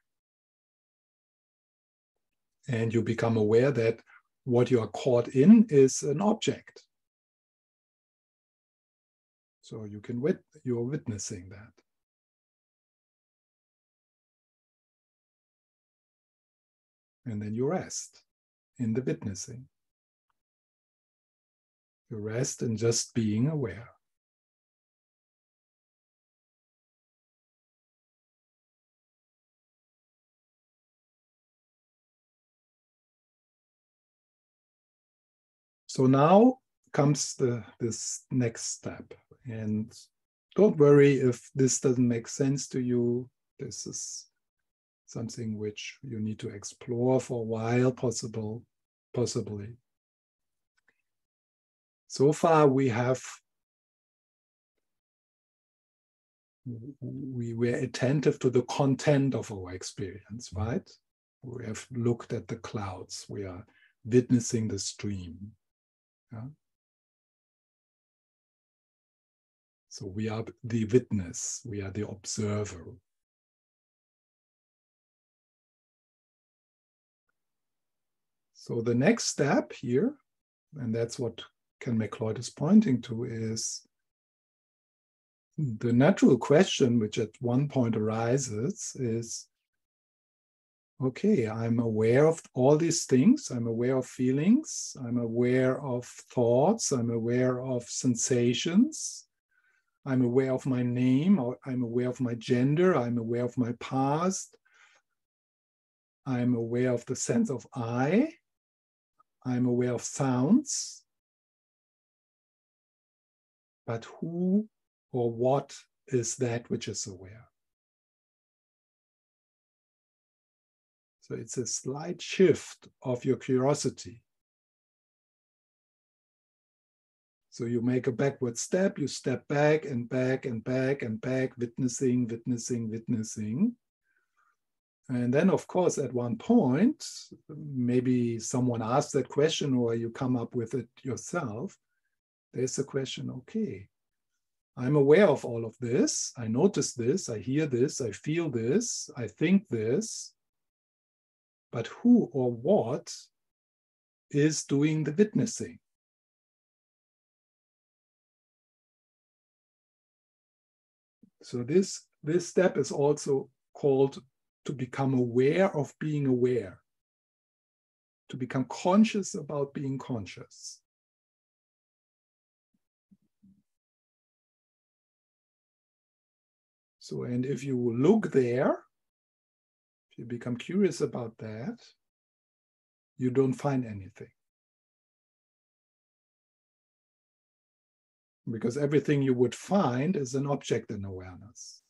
S1: And you become aware that what you are caught in is an object. So you're witnessing that. And then you rest in the witnessing. You rest in just being aware. So now comes this next step. And don't worry if this doesn't make sense to you. This is something which you need to explore for a while, possibly. So far we were attentive to the content of our experience, right? We have looked at the clouds. We are witnessing the stream. Yeah? So we are the witness. We are the observer. So the next step here, and that's what Ken McLeod is pointing to, is the natural question which at one point arises is, okay, I'm aware of all these things. I'm aware of feelings. I'm aware of thoughts. I'm aware of sensations. I'm aware of my name. I'm aware of my gender. I'm aware of my past. I'm aware of the sense of I. I'm aware of sounds. But who or what is that which is aware? So it's a slight shift of your curiosity. So you make a backward step, you step back and back and back and back, witnessing. And then, of course, at one point, maybe someone asks that question or you come up with it yourself. There's a question, okay, I'm aware of all of this. I notice this, I hear this, I feel this, I think this. But who or what is doing the witnessing? So this step is also called to become aware of being aware, to become conscious about being conscious. So, and if you look there, if you become curious about that, you don't find anything. Because everything you would find is an object in awareness.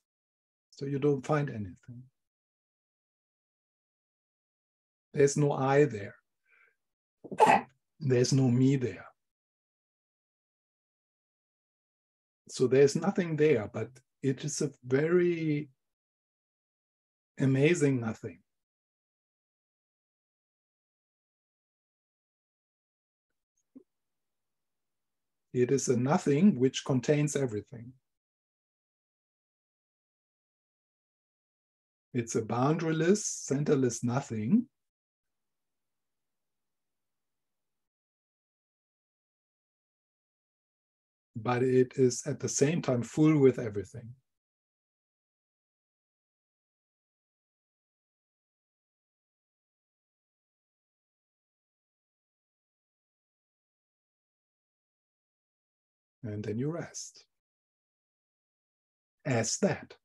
S1: So you don't find anything. There's no I there. There's no me there. So there's nothing there, but it is a very amazing nothing. It is a nothing which contains everything. It's a boundaryless, centerless nothing. But it is at the same time full with everything. And then you rest. As that.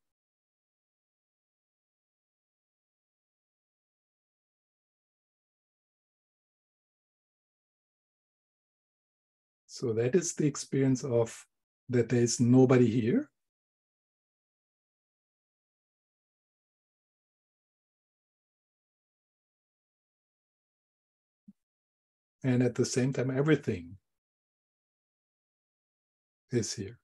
S1: So that is the experience of that there is nobody here. And at the same time, everything is here.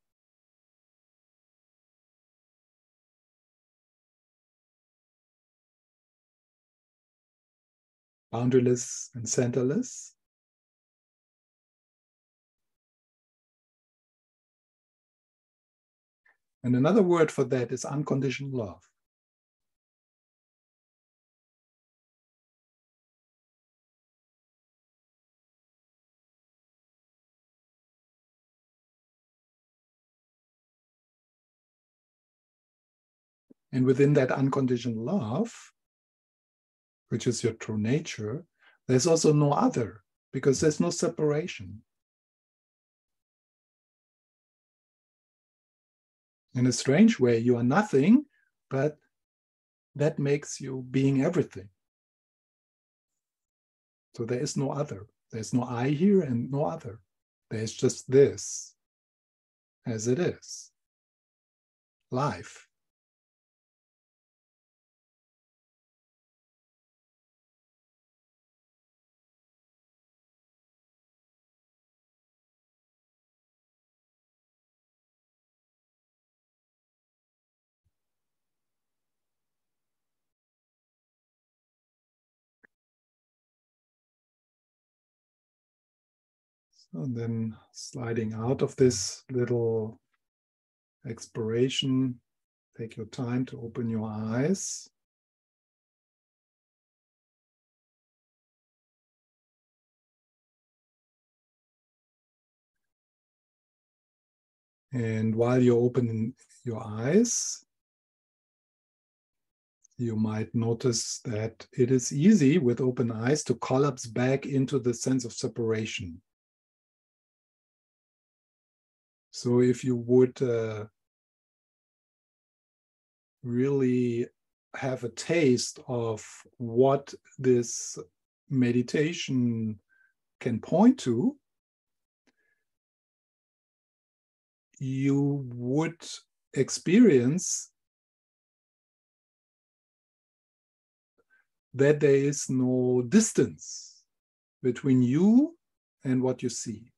S1: Boundaryless and centerless. And another word for that is unconditional love. And within that unconditional love, which is your true nature, there's also no other, because there's no separation. In a strange way, you are nothing, but that makes you being everything. So there is no other. There's no I here and no other. There's just this, as it is. Life. So then sliding out of this little exploration, take your time to open your eyes. And while you're opening your eyes, you might notice that it is easy with open eyes to collapse back into the sense of separation. So if you would really have a taste of what this meditation can point to, you would experience that there is no distance between you and what you see.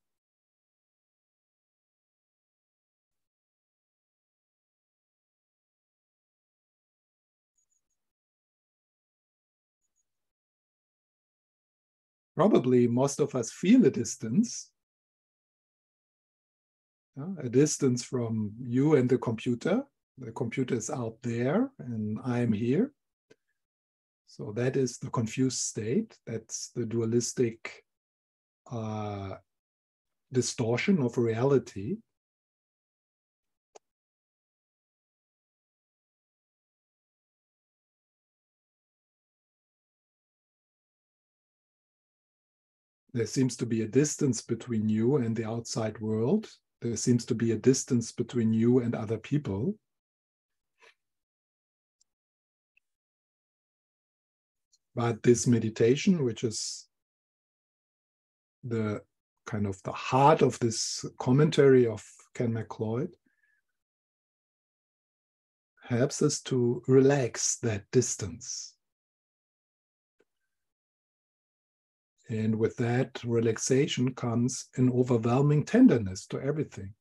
S1: Probably most of us feel a distance, a distance from you and the computer. The computer is out there and I'm here. So that is the confused state. That's the dualistic distortion of reality. There seems to be a distance between you and the outside world. There seems to be a distance between you and other people. But this meditation, which is the kind of the heart of this commentary of Ken MacLeod, helps us to relax that distance. And with that relaxation comes an overwhelming tenderness to everything.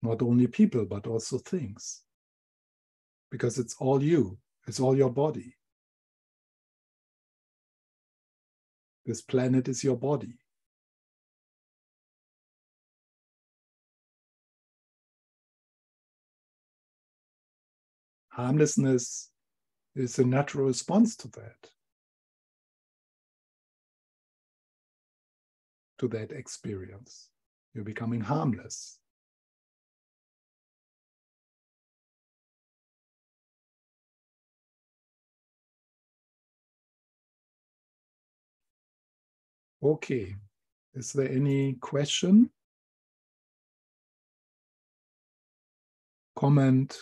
S1: Not only people, but also things. Because it's all you, it's all your body. This planet is your body. Harmlessness is a natural response to that experience. You're becoming harmless. Okay, is there any question? Comment?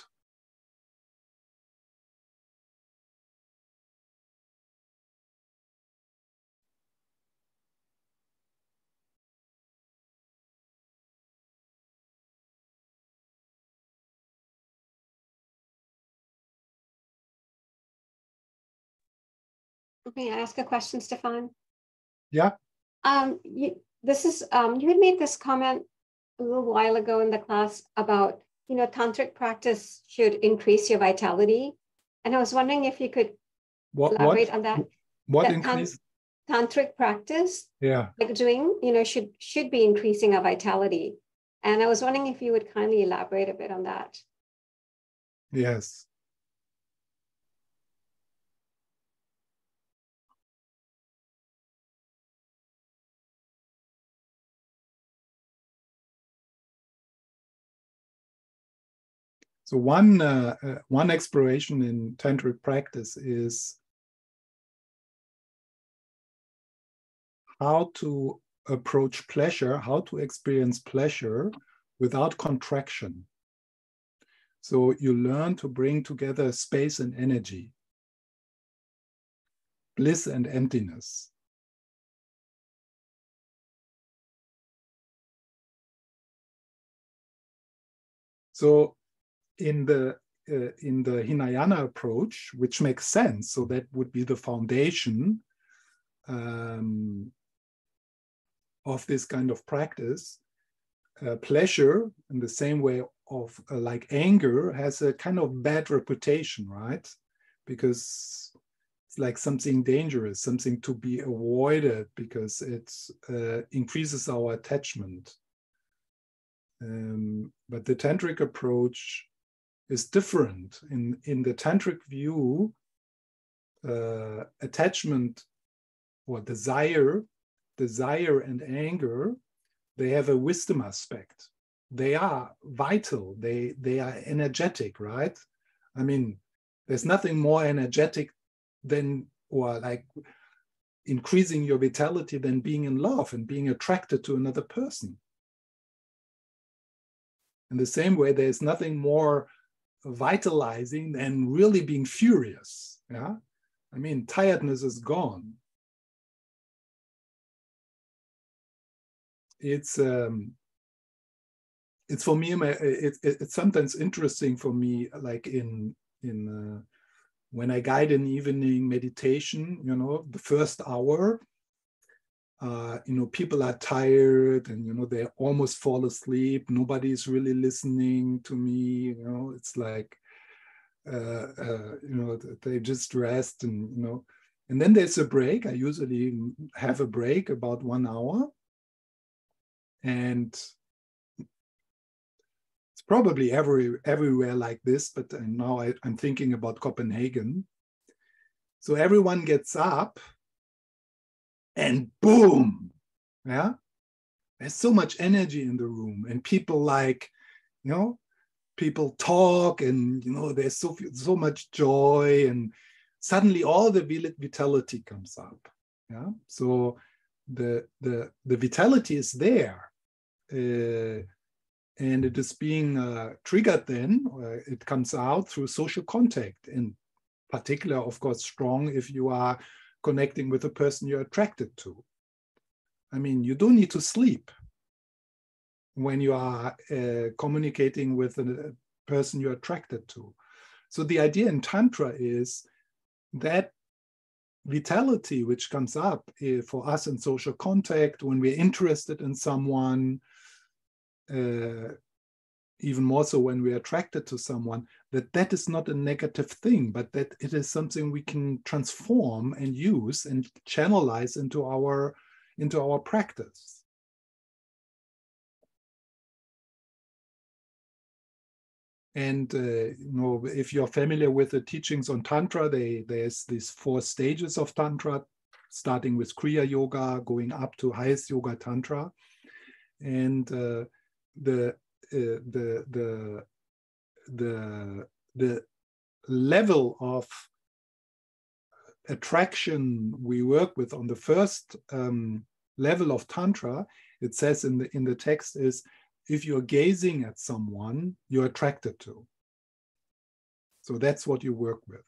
S2: May I ask a question, Stephan?
S1: Yeah.
S2: You had made this comment a little while ago in the class about, tantric practice should increase your vitality. And I was wondering if you could elaborate on that.
S1: What increase?
S2: Tantric practice, like doing, should be increasing our vitality. And I was wondering if you would kindly elaborate a bit on that.
S1: Yes. So one exploration in tantric practice is how to approach pleasure, how to experience pleasure without contraction. So you learn to bring together space and energy, bliss and emptiness. So in the Hinayana approach, which makes sense, so that would be the foundation of this kind of practice. Pleasure, in the same way of like anger, has a kind of bad reputation, right? Because it's like something dangerous, something to be avoided, because it increases our attachment. But the tantric approach is different. In the tantric view, attachment or desire and anger, they have a wisdom aspect. They are vital. They are energetic, right? I mean, there's nothing more energetic than, or like increasing your vitality than being in love and being attracted to another person. In the same way, there's nothing more vitalizing than really being furious. Yeah, I mean, tiredness is gone. It's for me. It's sometimes interesting for me, like in when I guide an evening meditation. The first hour. People are tired and, they almost fall asleep. Nobody is really listening to me. It's like, they just rest and then there's a break. I usually have a break about 1 hour. And probably everywhere like this, but now I'm thinking about Copenhagen. So everyone gets up and boom, yeah, there's so much energy in the room, and people like, people talk, and there's so much joy, and suddenly all the vitality comes up. Yeah, so the vitality is there, and it is being triggered. Then it comes out through social contact, in particular, of course, strong if you are connecting with a person you're attracted to. I mean, you don't need to sleep when you are communicating with a person you're attracted to. So the idea in Tantra is that vitality which comes up for us in social contact, when we're interested in someone, even more so when we're attracted to someone, that is not a negative thing, but that it is something we can transform and use and channelize into our practice. And if you're familiar with the teachings on Tantra, there's these 4 stages of Tantra, starting with Kriya Yoga, going up to highest Yoga Tantra, and the level of attraction we work with on the first level of Tantra, it says in the text, is if you're gazing at someone you're attracted to. So that's what you work with.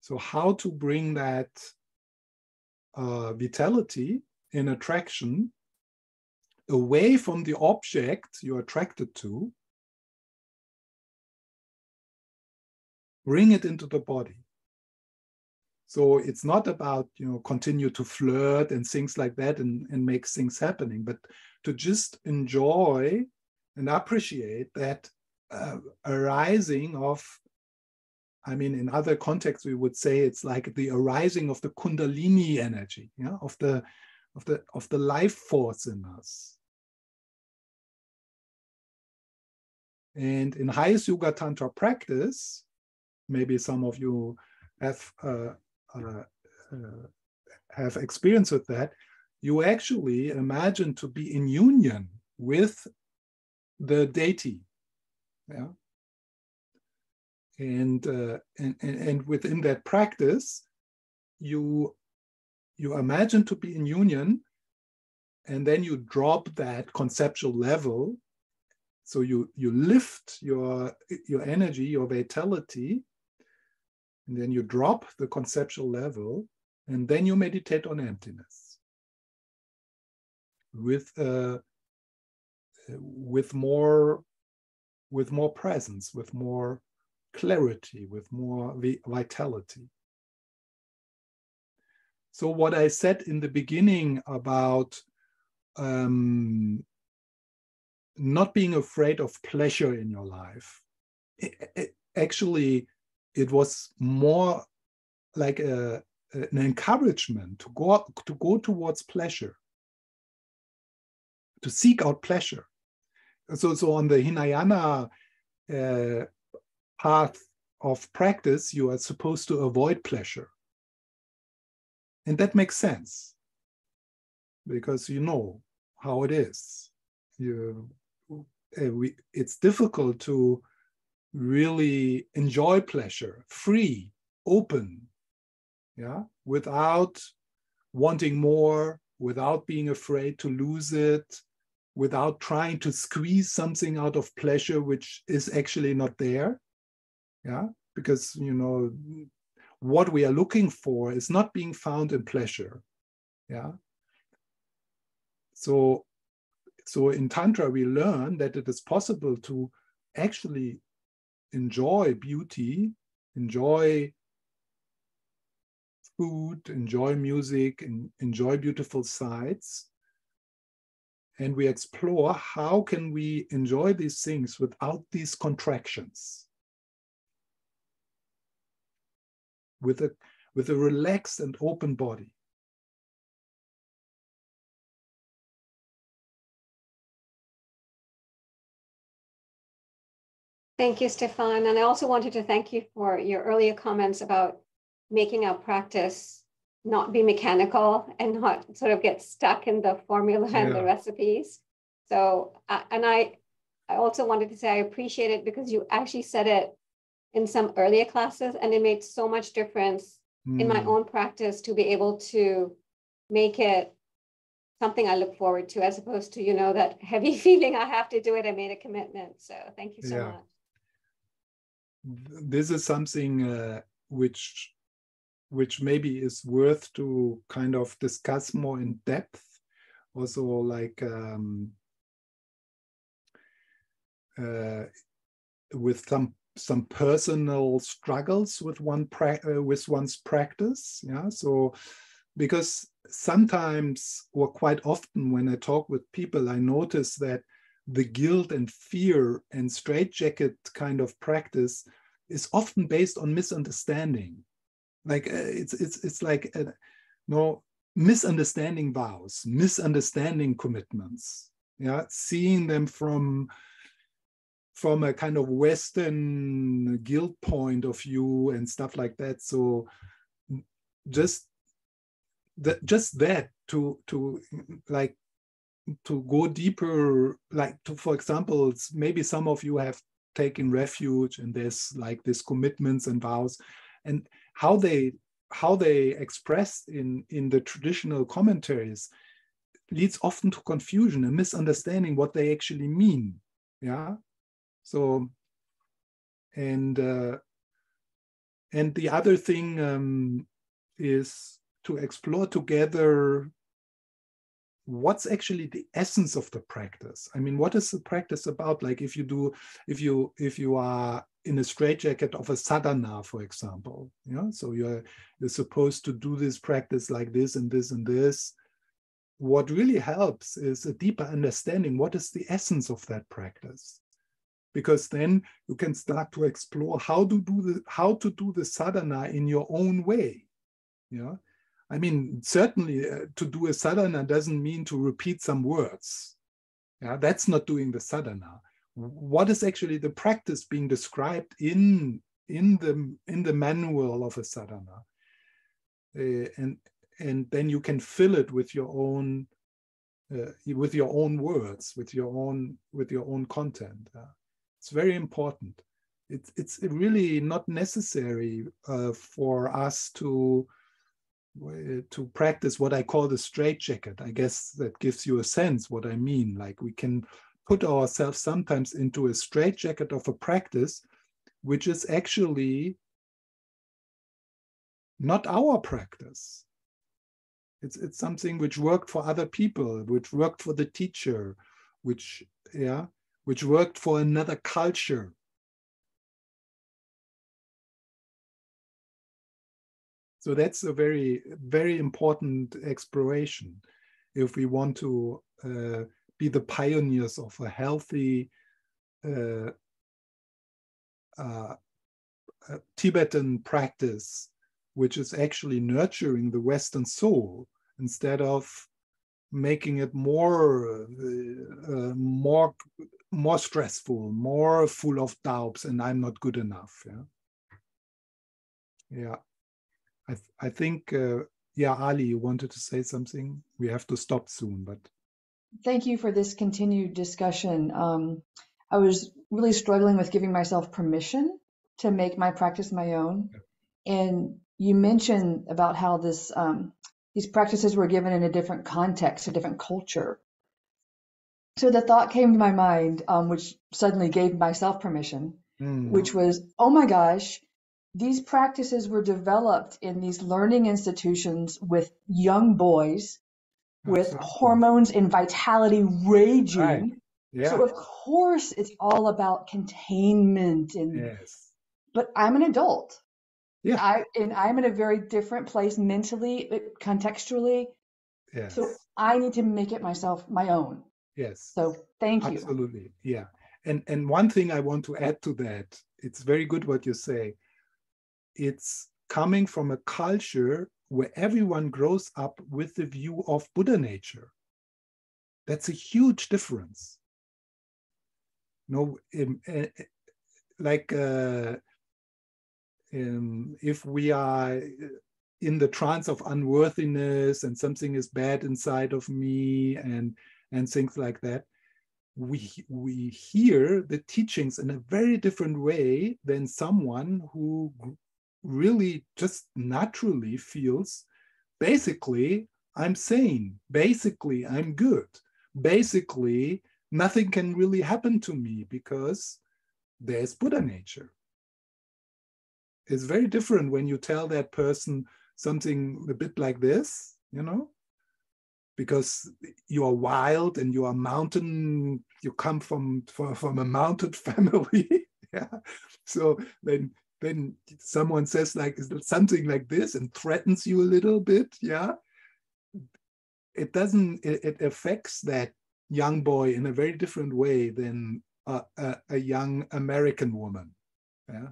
S1: So how to bring that vitality in attraction away from the object you're attracted to, bring it into the body. So it's not about, continue to flirt and things like that and make things happening, but to just enjoy and appreciate that arising of, in other contexts, we would say it's like the arising of the Kundalini energy, of the life force in us. And in highest Yoga Tantra practice, maybe some of you have experience with that, you actually imagine to be in union with the deity, yeah. And within that practice, you imagine to be in union, and then you drop that conceptual level. So you lift your energy, your vitality, and then you drop the conceptual level, and then you meditate on emptiness with more presence, with more clarity, with more vitality. So what I said in the beginning about not being afraid of pleasure in your life, actually, it was more like an encouragement to go towards pleasure, to seek out pleasure. So on the Hinayana path of practice, you are supposed to avoid pleasure. And that makes sense, because you know how it is. It's difficult to really enjoy pleasure, free, open, yeah, without wanting more, without being afraid to lose it, without trying to squeeze something out of pleasure which is actually not there, yeah, because what we are looking for is not being found in pleasure, yeah. So in Tantra we learn that it is possible to actually enjoy beauty, enjoy food, enjoy music, and enjoy beautiful sights. And we explore how can we enjoy these things without these contractions, with a relaxed and open body.
S2: Thank you, Stephan. And I also wanted to thank you for your earlier comments about making our practice not be mechanical and not sort of get stuck in the formula and the recipes. So, and I also wanted to say I appreciate it because you actually said it in some earlier classes, and it made so much difference in my own practice to be able to make it something I look forward to, as opposed to, that heavy feeling I have to do it. I made a commitment. So thank you so much.
S1: This is something which maybe is worth to kind of discuss more in depth. Also, like with some personal struggles with one's practice. Yeah. So because sometimes, or quite often, when I talk with people, I notice that the guilt and fear and straitjacket kind of practice is often based on misunderstanding. Like it's like misunderstanding vows, misunderstanding commitments. Yeah, seeing them from a kind of Western guilt point of view and stuff like that. So just that to go deeper, like for example, maybe some of you have taken refuge and there's like these commitments and vows, and how they expressed in the traditional commentaries leads often to confusion and misunderstanding what they actually mean. Yeah. So, and the other thing is to explore together what's actually the essence of the practice. I mean, what is the practice about? Like if you are in a straitjacket of a sadhana, for example, so you're supposed to do this practice like this and this and this. What really helps is a deeper understanding. What is the essence of that practice? Because then you can start to explore how to do the sadhana in your own way. I mean, certainly to do a sadhana doesn't mean to repeat some words. Yeah, that's not doing the sadhana. What is actually the practice being described in the manual of a sadhana? And then you can fill it with your own words, with your own content. It's very important. It's really not necessary for us to practice what I call the straitjacket. I guess that gives you a sense what I mean. Like we can put ourselves sometimes into a straitjacket of a practice, which is actually not our practice. It's something which worked for other people, which worked for the teacher, which worked for another culture. So that's a very, very important exploration if we want to be the pioneers of a healthy Tibetan practice, which is actually nurturing the Western soul instead of making it more stressful, more full of doubts, and I'm not good enough. Yeah. I think, Ali, you wanted to say something? We have to stop soon, but.
S3: Thank you for this continued discussion. I was really struggling with giving myself permission to make my practice my own. And you mentioned about how these practices were given in a different context, a different culture. So the thought came to my mind, which suddenly gave myself permission, which was, oh my gosh, these practices were developed in these learning institutions with young boys with hormones and vitality raging.
S1: Right. Yeah.
S3: So of course it's all about containment but I'm an adult.
S1: Yeah.
S3: I'm in a very different place mentally, contextually.
S1: Yes.
S3: So I need to make it my own.
S1: Yes.
S3: So thank you.
S1: Absolutely. Yeah. And one thing I want to add to that, it's very good what you say. It's coming from a culture where everyone grows up with the view of Buddha nature. That's a huge difference. like if we are in the trance of unworthiness and something is bad inside of me and things like that, we hear the teachings in a very different way than someone who really just naturally feels, basically, I'm sane, basically, I'm good, basically, nothing can really happen to me because there's Buddha nature. It's very different when you tell that person something a bit like this, you know, because you are wild and you are mountain, you come from a mountain family. Yeah. So then someone says like something like this and threatens you a little bit. Yeah. It doesn't, it affects that young boy in a very different way than a young American woman. Yeah.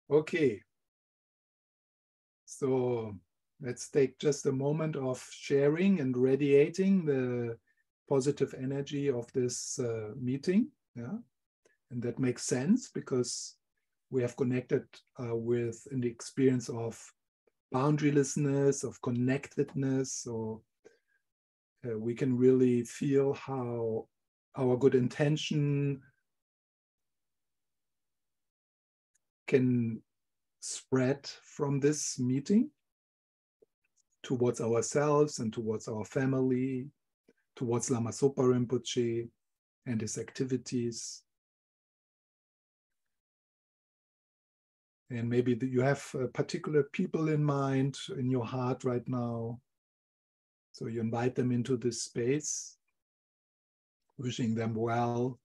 S1: Okay. So let's take just a moment of sharing and radiating the positive energy of this meeting. Yeah. And that makes sense because we have connected with an experience of boundarylessness, of connectedness. So we can really feel how our good intention can spread from this meeting towards ourselves and towards our family, towards Lama Zopa Rinpoche and his activities. And maybe you have particular people in mind in your heart right now. So you invite them into this space, wishing them well.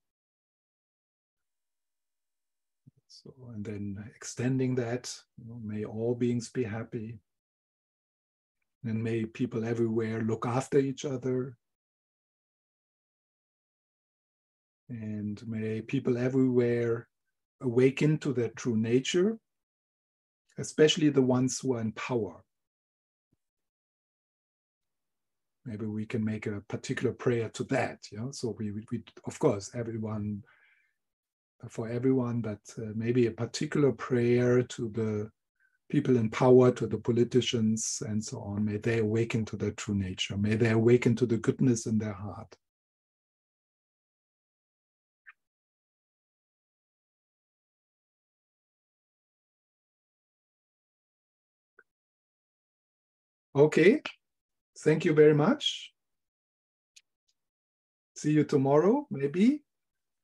S1: So, and then extending that, you know, may all beings be happy. And may people everywhere look after each other. And may people everywhere awaken to their true nature, especially the ones who are in power. Maybe we can make a particular prayer to that. You know? So we of course, everyone, for everyone, but maybe a particular prayer to the people in power, to the politicians and so on. May they awaken to their true nature. May they awaken to the goodness in their heart. Okay, thank you very much. See you tomorrow, maybe.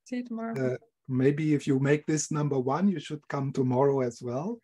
S4: See you tomorrow.
S1: Maybe if you make this number 1, you should come tomorrow as well.